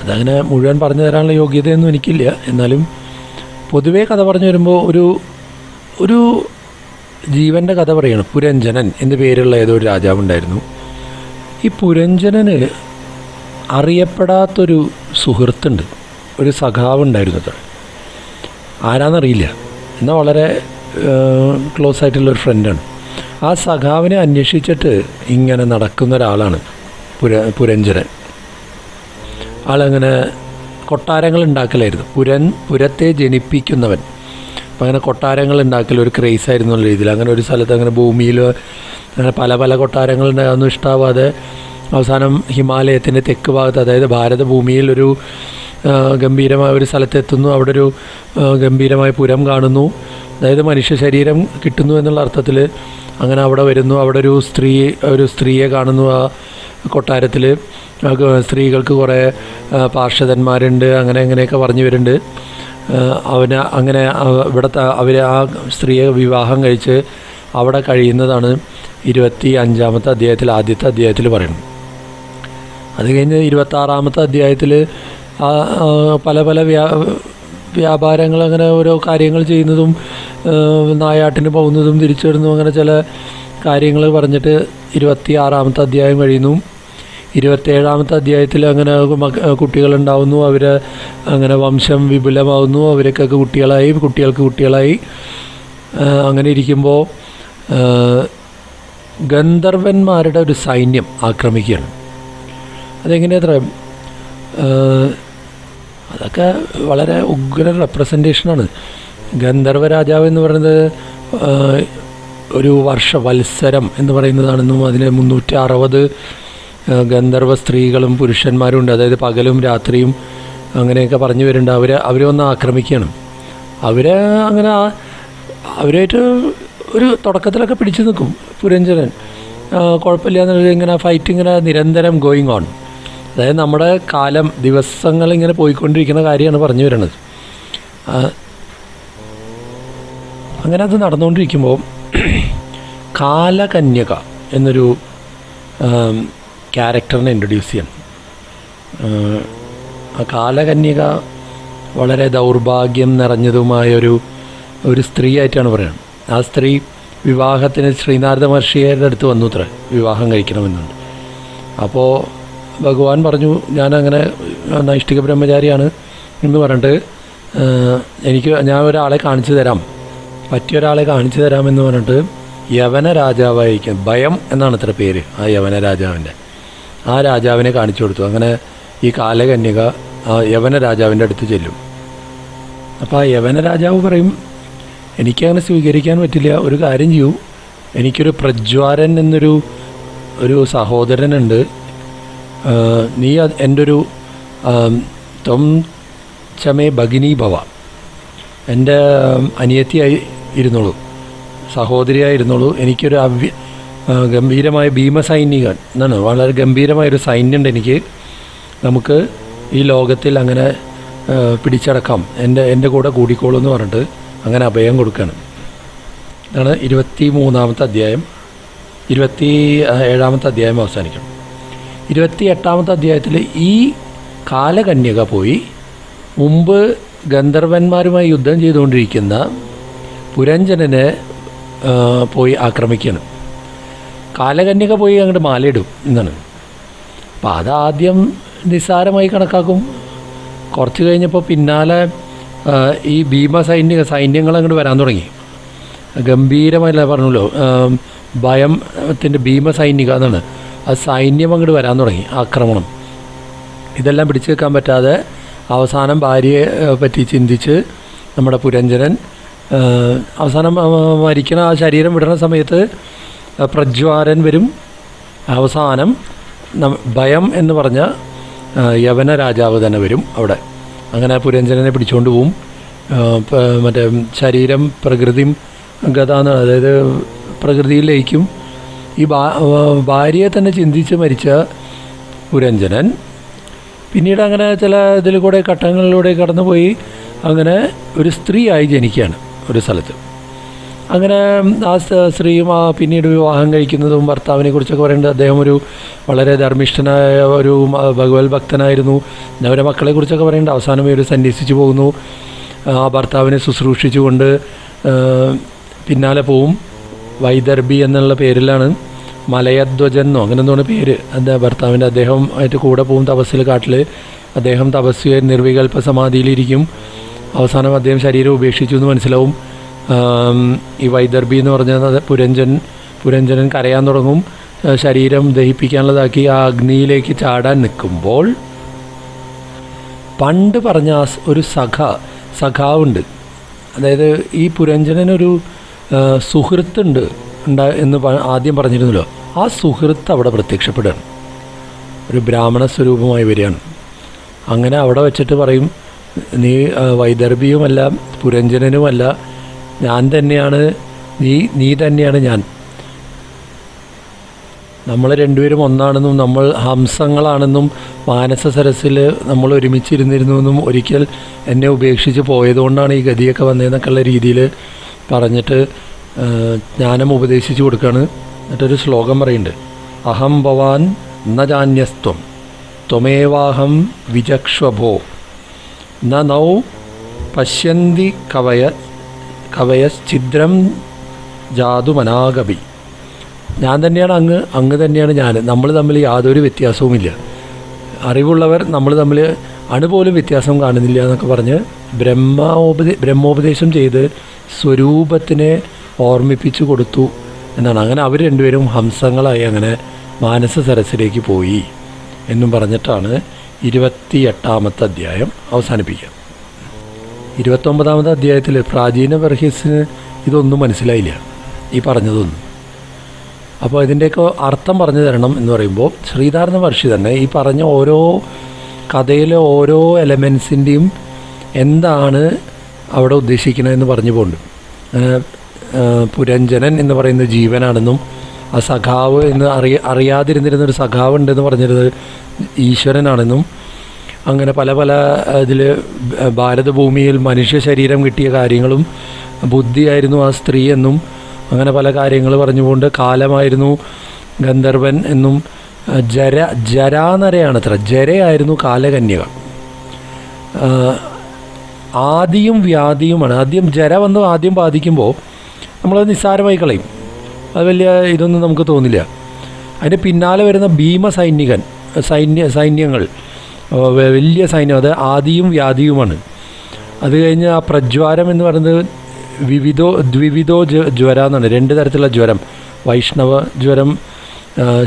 [SPEAKER 1] അതങ്ങനെ മുഴുവൻ പറഞ്ഞു തരാനുള്ള യോഗ്യതയൊന്നും എനിക്കില്ല. എന്നാലും പൊതുവേ കഥ പറഞ്ഞു വരുമ്പോൾ ഒരു ജീവൻ്റെ കഥ പറയണം. പുരഞ്ജനൻ എന്ന് പേരുള്ള ഏതോ ഒരു രാജാവുണ്ടായിരുന്നു. ഈ പുരഞ്ജനന് അറിയപ്പെടാത്തൊരു സുഹൃത്തുണ്ട്, ഒരു സഖാവുണ്ടായിരുന്നു. അത്ര ആരാന്നറിയില്ല, എന്നാൽ വളരെ ക്ലോസ് ആയിട്ടുള്ളൊരു ഫ്രണ്ടാണ്. ആ സഖാവിനെ അന്വേഷിച്ചിട്ട് ഇങ്ങനെ നടക്കുന്ന ഒരാളാണ് പുരഞ്ജനൻ. ആളങ്ങനെ കൊട്ടാരങ്ങൾ ഉണ്ടാക്കലായിരുന്നു. പുരത്തെ ജനിപ്പിക്കുന്നവൻ. അപ്പം അങ്ങനെ കൊട്ടാരങ്ങൾ ഉണ്ടാക്കൽ ഒരു ക്രേസ് ആയിരുന്നു എന്നുള്ള രീതിയിൽ. അങ്ങനെ ഒരു സ്ഥലത്ത് അങ്ങനെ ഭൂമിയിൽ അങ്ങനെ പല കൊട്ടാരങ്ങളുണ്ടാകുന്നു. ഇഷ്ടാവാതെ അവസാനം ഹിമാലയത്തിൻ്റെ തെക്ക് ഭാഗത്ത്, അതായത് ഭാരതഭൂമിയിൽ ഒരു ഗംഭീരമായ ഒരു സ്ഥലത്തെത്തുന്നു. അവിടെ ഒരു ഗംഭീരമായ പുരം കാണുന്നു. അതായത് മനുഷ്യ ശരീരം കിട്ടുന്നു എന്നുള്ള അർത്ഥത്തിൽ അങ്ങനെ അവിടെ വരുന്നു. അവിടെ ഒരു സ്ത്രീയെ കാണുന്നു. ആ കൊട്ടാരത്തിൽ സ്ത്രീകൾക്ക് കുറേ പാർഷദന്മാരുണ്ട്. അങ്ങനെയൊക്കെ പറഞ്ഞു വരുന്നുണ്ട്. അങ്ങനെ അവർ ആ സ്ത്രീയെ വിവാഹം കഴിച്ച് അവിടെ കഴിയുന്നതാണ് 25-ാമത്തെ അധ്യായത്തിൽ, ആദ്യത്തെ അധ്യായത്തിൽ പറയുന്നത്. അത് കഴിഞ്ഞ് 26-ാമത്തെ അധ്യായത്തിൽ പല വ്യാപാരങ്ങൾ, അങ്ങനെ ഓരോ കാര്യങ്ങൾ ചെയ്യുന്നതും നായാട്ടിന് പോകുന്നതും തിരിച്ചു വരുന്നതും, അങ്ങനെ ചില കാര്യങ്ങൾ പറഞ്ഞിട്ട് 26-ാമത്തെ അധ്യായം കഴിയുന്നു. 27-ാമത്തെ അധ്യായത്തിൽ അങ്ങനെ കുട്ടികളുണ്ടാവുന്നു. അവർ അങ്ങനെ വംശം വിപുലമാവുന്നു. അവരൊക്കെ കുട്ടികൾക്ക് കുട്ടികളായി. അങ്ങനെ ഇരിക്കുമ്പോൾ ഗന്ധർവന്മാരുടെ ഒരു സൈന്യം ആക്രമിക്കുകയാണ്. അതെങ്ങനെയാത്ര അതൊക്കെ വളരെ ഉഗ്ര റെപ്രസെൻറ്റേഷനാണ്. ഗന്ധർവ രാജാവ് എന്ന് പറയുന്നത് ഒരു വത്സരം എന്ന് പറയുന്നതാണെന്നും അതിന് 360 ഗന്ധർവ സ്ത്രീകളും പുരുഷന്മാരും ഉണ്ട്. അതായത് പകലും രാത്രിയും അങ്ങനെയൊക്കെ പറഞ്ഞു വരുന്നുണ്ട്. അവരെ ഒന്ന് ആക്രമിക്കണം. അവരായിട്ട് ഒരു തുടക്കത്തിലൊക്കെ പിടിച്ചു നിൽക്കും പുരഞ്ജനൻ. കുഴപ്പമില്ല എന്നുള്ള ഇങ്ങനെ ഫൈറ്റ് ഇങ്ങനെ നിരന്തരം ഗോയിങ് ഓൺ. അതായത് നമ്മുടെ ദിവസങ്ങൾ ഇങ്ങനെ പോയിക്കൊണ്ടിരിക്കുന്ന കാര്യമാണ് പറഞ്ഞു വരുന്നത്. അങ്ങനെ അത് നടന്നുകൊണ്ടിരിക്കുമ്പോൾ കാലകന്യക എന്നൊരു ക്യാരക്ടറിനെ ഇൻട്രൊഡ്യൂസ് ചെയ്യണം. ആ കാലകന്യക വളരെ ദൗർഭാഗ്യം നിറഞ്ഞതുമായ ഒരു സ്ത്രീയായിട്ടാണ് പറയുന്നത്. ആ സ്ത്രീ വിവാഹത്തിന് ശ്രീനാരദ മഹർഷിയുടെ അടുത്ത് വന്നു അത്ര വിവാഹം കഴിക്കണമെന്നുണ്ട്. അപ്പോൾ ഭഗവാൻ പറഞ്ഞു, ഞാനങ്ങനെ നൈഷ്ഠിക ബ്രഹ്മചാരിയാണ് എന്ന് പറഞ്ഞിട്ട് ഞാൻ ഒരാളെ കാണിച്ചു തരാം, പറ്റിയൊരാളെ കാണിച്ചു തരാമെന്ന് പറഞ്ഞിട്ട് യവന രാജാവായിരിക്കും, ഭയം എന്നാണ് ഇത്ര പേര് ആ യവന രാജാവിൻ്റെ, ആ രാജാവിനെ കാണിച്ചു കൊടുത്തു. അങ്ങനെ ഈ കാലകന്യക ആ യവന രാജാവിൻ്റെ അടുത്ത് ചെല്ലും. അപ്പോൾ ആ യവന രാജാവ് പറയും, എനിക്കങ്ങനെ സ്വീകരിക്കാൻ പറ്റില്ല, ഒരു കാര്യം ചെയ്യൂ, എനിക്കൊരു പ്രജ്വാരൻ എന്നൊരു സഹോദരനുണ്ട്, നീ എൻ്റെ ഒരു ത്വം ചമേ ഭഗിനി ഭവ, എൻ്റെ അനിയത്തിയായി ഇരുന്നോളൂ, സഹോദരിയായിരുന്നുള്ളൂ, എനിക്കൊരു ഗംഭീരമായ ഭീമസൈനികൻ എന്നാണ്, വളരെ ഗംഭീരമായൊരു സൈന്യമുണ്ട് എനിക്ക്, നമുക്ക് ഈ ലോകത്തിൽ അങ്ങനെ പിടിച്ചടക്കാം, എൻ്റെ കൂടെ കൂടിക്കോളൂ എന്ന് പറഞ്ഞിട്ട് അങ്ങനെ അഭയം കൊടുക്കുകയാണ്. ഇതാണ് 23-ാമത്തെ അധ്യായം. 27-ാമത്തെ അധ്യായം അവസാനിക്കണം. 28-ാമത്തെ അധ്യായത്തിൽ ഈ കാലകന്യക പോയി മുമ്പ് ഗന്ധർവന്മാരുമായി യുദ്ധം ചെയ്തുകൊണ്ടിരിക്കുന്ന പുരഞ്ജനനെ പോയി ആക്രമിക്കുകയാണ്. കാലകന്യക പോയി അങ്ങോട്ട് മാലയിടും എന്നാണ്. അപ്പോൾ അതാദ്യം നിസ്സാരമായി കണക്കാക്കും. കുറച്ച് കഴിഞ്ഞപ്പോൾ പിന്നാലെ ഈ സൈന്യങ്ങൾ അങ്ങോട്ട് വരാൻ തുടങ്ങി. ഗംഭീരമായില്ല പറഞ്ഞല്ലോ, ഭയത്തിൻ്റെ ഭീമസൈനിക എന്നാണ്. ആ സൈന്യം അങ്ങോട്ട് വരാൻ തുടങ്ങി, ആക്രമണം. ഇതെല്ലാം പിടിച്ചു വെക്കാൻ പറ്റാതെ അവസാനം ഭാര്യയെ പറ്റി ചിന്തിച്ച് നമ്മുടെ പുരഞ്ജനൻ അവസാനം മരിക്കണ ആ ശരീരം വിടുന്ന സമയത്ത് പ്രജ്വാരൻ വരും. അവസാനം ഭയം എന്ന് പറഞ്ഞ യവന രാജാവ് തന്നെ വരും അവിടെ. അങ്ങനെ പുരഞ്ജനനെ പിടിച്ചുകൊണ്ട് പോവും. മറ്റേ ശരീരം പ്രകൃതിയും ഗതാന്ന്, അതായത് പ്രകൃതിയിൽ ലയിക്കും. ഈ ഭാര്യയെ തന്നെ ചിന്തിച്ച് മരിച്ച പുരഞ്ജനൻ പിന്നീട് അങ്ങനെ ചില ഇതിൽ കൂടെ ഘട്ടങ്ങളിലൂടെ കടന്നുപോയി അങ്ങനെ ഒരു സ്ത്രീയായി ജനിക്കുകയാണ് ഒരു സ്ഥലത്ത്. അങ്ങനെ ആ സ്ത്രീയും പിന്നീട് വിവാഹം കഴിക്കുന്നതും ഭർത്താവിനെ കുറിച്ചൊക്കെ പറയുന്നത് അദ്ദേഹം ഒരു വളരെ ധർമ്മിഷ്ഠനായ ഒരു ഭഗവത് ഭക്തനായിരുന്നു. അവരെ മക്കളെ കുറിച്ചൊക്കെ പറയുന്നത് അവസാനം ഒരു സന്യസിച്ചു പോകുന്നു. ആ ഭർത്താവിനെ ശുശ്രൂഷിച്ചുകൊണ്ട് പിന്നാലെ പോവും. വൈദർഭി എന്നുള്ള പേരിലാണ്, മലയധ്വജെന്നോ അങ്ങനെ എന്താണ് പേര് എന്താ ഭർത്താവിൻ്റെ. അദ്ദേഹം ആയിട്ട് കൂടെ പോകും തപസ്സിൽ കാട്ടിൽ. അദ്ദേഹം തപസ്വിയായി നിർവികൽപ്പ സമാധിയിലിരിക്കും. അവസാനം അദ്ദേഹം ശരീരം ഉപേക്ഷിച്ചു എന്ന് മനസ്സിലാവും. ഈ വൈദർഭി എന്ന് പറഞ്ഞാൽ പുരഞ്ജനൻ കരയാൻ തുടങ്ങും. ശരീരം ദഹിപ്പിക്കാനുള്ളതാക്കി ആ അഗ്നിയിലേക്ക് ചാടാൻ നിൽക്കുമ്പോൾ പണ്ട് പറഞ്ഞ ഒരു സഖാവുണ്ട്. അതായത് ഈ പുരഞ്ജനൊരു സുഹൃത്തുണ്ട് എന്ന് ആദ്യം പറഞ്ഞിരുന്നല്ലോ. ആ സുഹൃത്ത് അവിടെ പ്രത്യക്ഷപ്പെടുകയാണ്, ഒരു ബ്രാഹ്മണ സ്വരൂപമായി വരികയാണ്. അങ്ങനെ അവിടെ വെച്ചിട്ട് പറയും, നീ വൈദർഭിയുമല്ല പുരഞ്ജനനുമല്ല, ഞാൻ തന്നെയാണ് നീ തന്നെയാണ് ഞാൻ. നമ്മൾ രണ്ടുപേരും ഒന്നാണെന്നും നമ്മൾ ഹംസങ്ങളാണെന്നും മാനസ സരസിൽ നമ്മൾ ഒരുമിച്ചിരുന്നിരുന്നുവെന്നും ഒരിക്കൽ എന്നെ ഉപേക്ഷിച്ച് പോയതുകൊണ്ടാണ് ഈ ഗതിയൊക്കെ വന്നതെന്നൊക്കെയുള്ള രീതിയിൽ പറഞ്ഞിട്ട് ജ്ഞാനം ഉപദേശിച്ചു കൊടുക്കുകയാണ്. എന്നിട്ടൊരു ശ്ലോകം പറയുന്നുണ്ട്, അഹം ഭവാൻ ന ജാന്യസ്ത്വം ത്വമേവാഹം വിചക്ഷ്വഭോ നൗ പശ്യന്തി കവയശ്ചിദ്രം ജാതുമനാഗപി. ഞാൻ തന്നെയാണ് അങ്ങ് തന്നെയാണ് ഞാൻ, നമ്മൾ തമ്മിൽ യാതൊരു വ്യത്യാസവുമില്ല, അറിവുള്ളവർ നമ്മൾ തമ്മിൽ അണുപോലും വ്യത്യാസം കാണുന്നില്ല എന്നൊക്കെ പറഞ്ഞ് ബ്രഹ്മോപദേശം ചെയ്ത് സ്വരൂപത്തിനെ ഓർമ്മിപ്പിച്ചു കൊടുത്തു എന്നാണ്. അങ്ങനെ അവർ രണ്ടുപേരും ഹംസങ്ങളായി അങ്ങനെ മാനസ സരസിലേക്ക് പോയി എന്നും പറഞ്ഞിട്ടാണ് 28-ാമത്തെ അധ്യായം അവസാനിപ്പിക്കുക. 29-ാമത്തെ അധ്യായത്തിൽ പ്രാചീന ബർഹിസിന് ഇതൊന്നും മനസ്സിലായില്ല, ഈ പറഞ്ഞതൊന്നും. അപ്പോൾ ഇതിൻ്റെയൊക്കെ അർത്ഥം പറഞ്ഞു തരണം എന്ന് പറയുമ്പോൾ ശ്രീനാരദ മഹർഷി തന്നെ ഈ പറഞ്ഞ ഓരോ കഥയിലെ ഓരോ എലമെൻസിൻ്റെയും എന്താണ് അവിടെ ഉദ്ദേശിക്കണതെന്ന് പറഞ്ഞു പോകുന്നുണ്ട്. പുരഞ്ജനൻ എന്ന് പറയുന്ന ജീവനാണെന്നും ആ സഖാവ് എന്ന് അറിയാതിരുന്നിരുന്നൊരു സഖാവ് ഉണ്ടെന്ന് പറഞ്ഞിരുന്നത് ഈശ്വരനാണെന്നും അങ്ങനെ പല പല ഇതിൽ ഭാരതഭൂമിയിൽ മനുഷ്യ ശരീരം കിട്ടിയ കാര്യങ്ങളും ബുദ്ധിയായിരുന്നു ആ സ്ത്രീ എന്നും അങ്ങനെ പല കാര്യങ്ങൾ പറഞ്ഞുകൊണ്ട് കാലമായിരുന്നു ഗന്ധർവൻ എന്നും ജരാനരയാണത്ര, ജരയായിരുന്നു കാലകന്യക. ആദിയും വ്യാധിയുമാണ്. ആദ്യം ജര വന്ന് ആദ്യം ബാധിക്കുമ്പോൾ നമ്മളത് നിസ്സാരമായി കളയും, അത് വലിയ ഇതൊന്നും നമുക്ക് തോന്നില്ല. അതിന് പിന്നാലെ വരുന്ന സൈന്യങ്ങൾ വലിയ സൈന്യം, അത് ആദിയും വ്യാധിയുമാണ്. അത് കഴിഞ്ഞ് ആ പ്രജ്വാരം എന്ന് പറയുന്നത് ദ്വിവിധോ ജ്വര എന്നാണ്. 2 തരത്തിലുള്ള ജ്വരം, വൈഷ്ണവ ജ്വരം,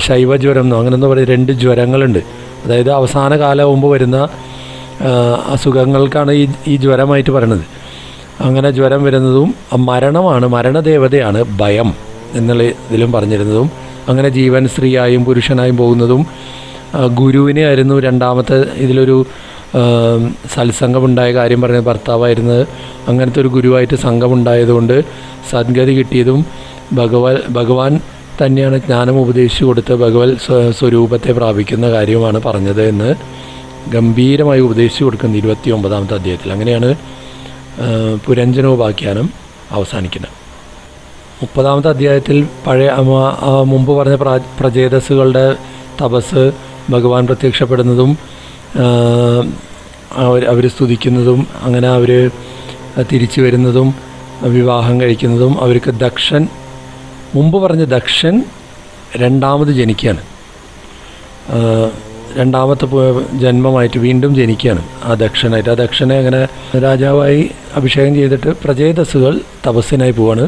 [SPEAKER 1] ശൈവ ജ്വരം എന്നോ അങ്ങനെ എന്താ പറയുക, 2 ജ്വരങ്ങളുണ്ട്. അതായത് അവസാന കാലമാകുമ്പോൾ വരുന്ന അസുഖങ്ങൾക്കാണ് ഈ ജ്വരമായിട്ട് പറയുന്നത്. അങ്ങനെ ജ്വരം വരുന്നതും മരണമാണ്, മരണദേവതയാണ് ഭയം എന്നുള്ള ഇതിലും പറഞ്ഞിരുന്നതും. അങ്ങനെ ജീവൻ സ്ത്രീയായും പുരുഷനായും പോകുന്നതും. ഗുരുവിനെ ആയിരുന്നു രണ്ടാമത്തെ ഇതിലൊരു സത്സംഗമുണ്ടായ കാര്യം പറഞ്ഞത്, ഭർത്താവായിരുന്നത്. അങ്ങനത്തെ ഒരു ഗുരുവായിട്ട് സംഘമുണ്ടായതുകൊണ്ട് സദ്ഗതി കിട്ടിയതും ഭഗവാൻ തന്നെയാണ് ജ്ഞാനം ഉപദേശിച്ചു കൊടുത്ത് ഭഗവത് സ്വരൂപത്തെ പ്രാപിക്കുന്ന കാര്യമാണ് പറഞ്ഞത് എന്ന് ഗംഭീരമായി ഉപദേശിച്ചു കൊടുക്കുന്നത് 29ാമത്തെ അധ്യായത്തിൽ. അങ്ങനെയാണ് പുരഞ്ജനോപാഖ്യാനം അവസാനിക്കുന്നത്. 30ാമത്തെ അധ്യായത്തിൽ മുമ്പ് പറഞ്ഞ പ്രചേതസ്സുകളുടെ തപസ്, ഭഗവാൻ പ്രത്യക്ഷപ്പെടുന്നതും അവർ സ്തുതിക്കുന്നതും, അങ്ങനെ അവർ തിരിച്ചു വരുന്നതും വിവാഹം കഴിക്കുന്നതും. അവർക്ക് ദക്ഷൻ, മുമ്പ് പറഞ്ഞ ദക്ഷൻ രണ്ടാമത് ജനിക്കുകയാണ്, രണ്ടാമത്തെ ജന്മമായിട്ട് വീണ്ടും ജനിക്കുകയാണ് ആ ദക്ഷനായിട്ട്. ആ ദക്ഷനെ അങ്ങനെ രാജാവായി അഭിഷേകം ചെയ്തിട്ട് പ്രചേതസ്സുകൾ തപസ്സിനായി പോവാണ്.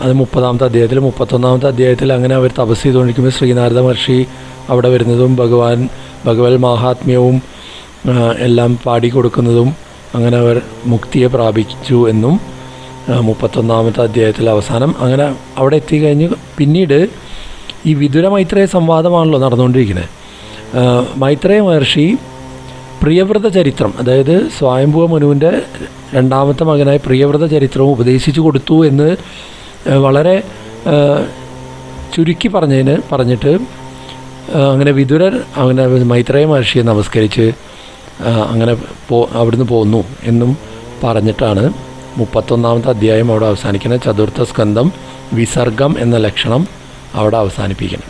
[SPEAKER 1] അത് 30ാമത്തെ അധ്യായത്തിൽ. 31ാമത്തെ അധ്യായത്തിൽ അങ്ങനെ അവർ തപസ് ചെയ്തുകൊണ്ടിരിക്കുമ്പോൾ ശ്രീനാരദ മഹർഷി അവിടെ വരുന്നതും ഭഗവത് മാഹാത്മ്യവും എല്ലാം പാടിക്കൊടുക്കുന്നതും അങ്ങനെ അവർ മുക്തിയെ പ്രാപിച്ചു എന്നും 31ാമത്തെ അധ്യായത്തിൽ അവസാനം. അങ്ങനെ അവിടെ എത്തിക്കഴിഞ്ഞ് പിന്നീട് ഈ വിതുര മൈത്രേയ സംവാദമാണല്ലോ നടന്നുകൊണ്ടിരിക്കുന്നത്. മൈത്രേയ മഹർഷി പ്രിയവ്രത ചരിത്രം, അതായത് സ്വയംഭുവ മനുവിൻ്റെ രണ്ടാമത്തെ മകനായ പ്രിയവ്രത ചരിത്രവും ഉപദേശിച്ചു കൊടുത്തു എന്ന് വളരെ ചുരുക്കി പറഞ്ഞിട്ട് അങ്ങനെ വിതുരർ അങ്ങനെ മൈത്രേയ മഹർഷിയെ നമസ്കരിച്ച് അങ്ങനെ അവിടുന്ന് പോന്നു എന്നും പറഞ്ഞിട്ടാണ് 31ാമത്തെ അധ്യായം അവിടെ അവസാനിക്കുന്നത്. ചതുർത്ഥ സ്കന്ധം വിസർഗം എന്ന ലക്ഷണം അവിടെ അവസാനിപ്പിക്കണം.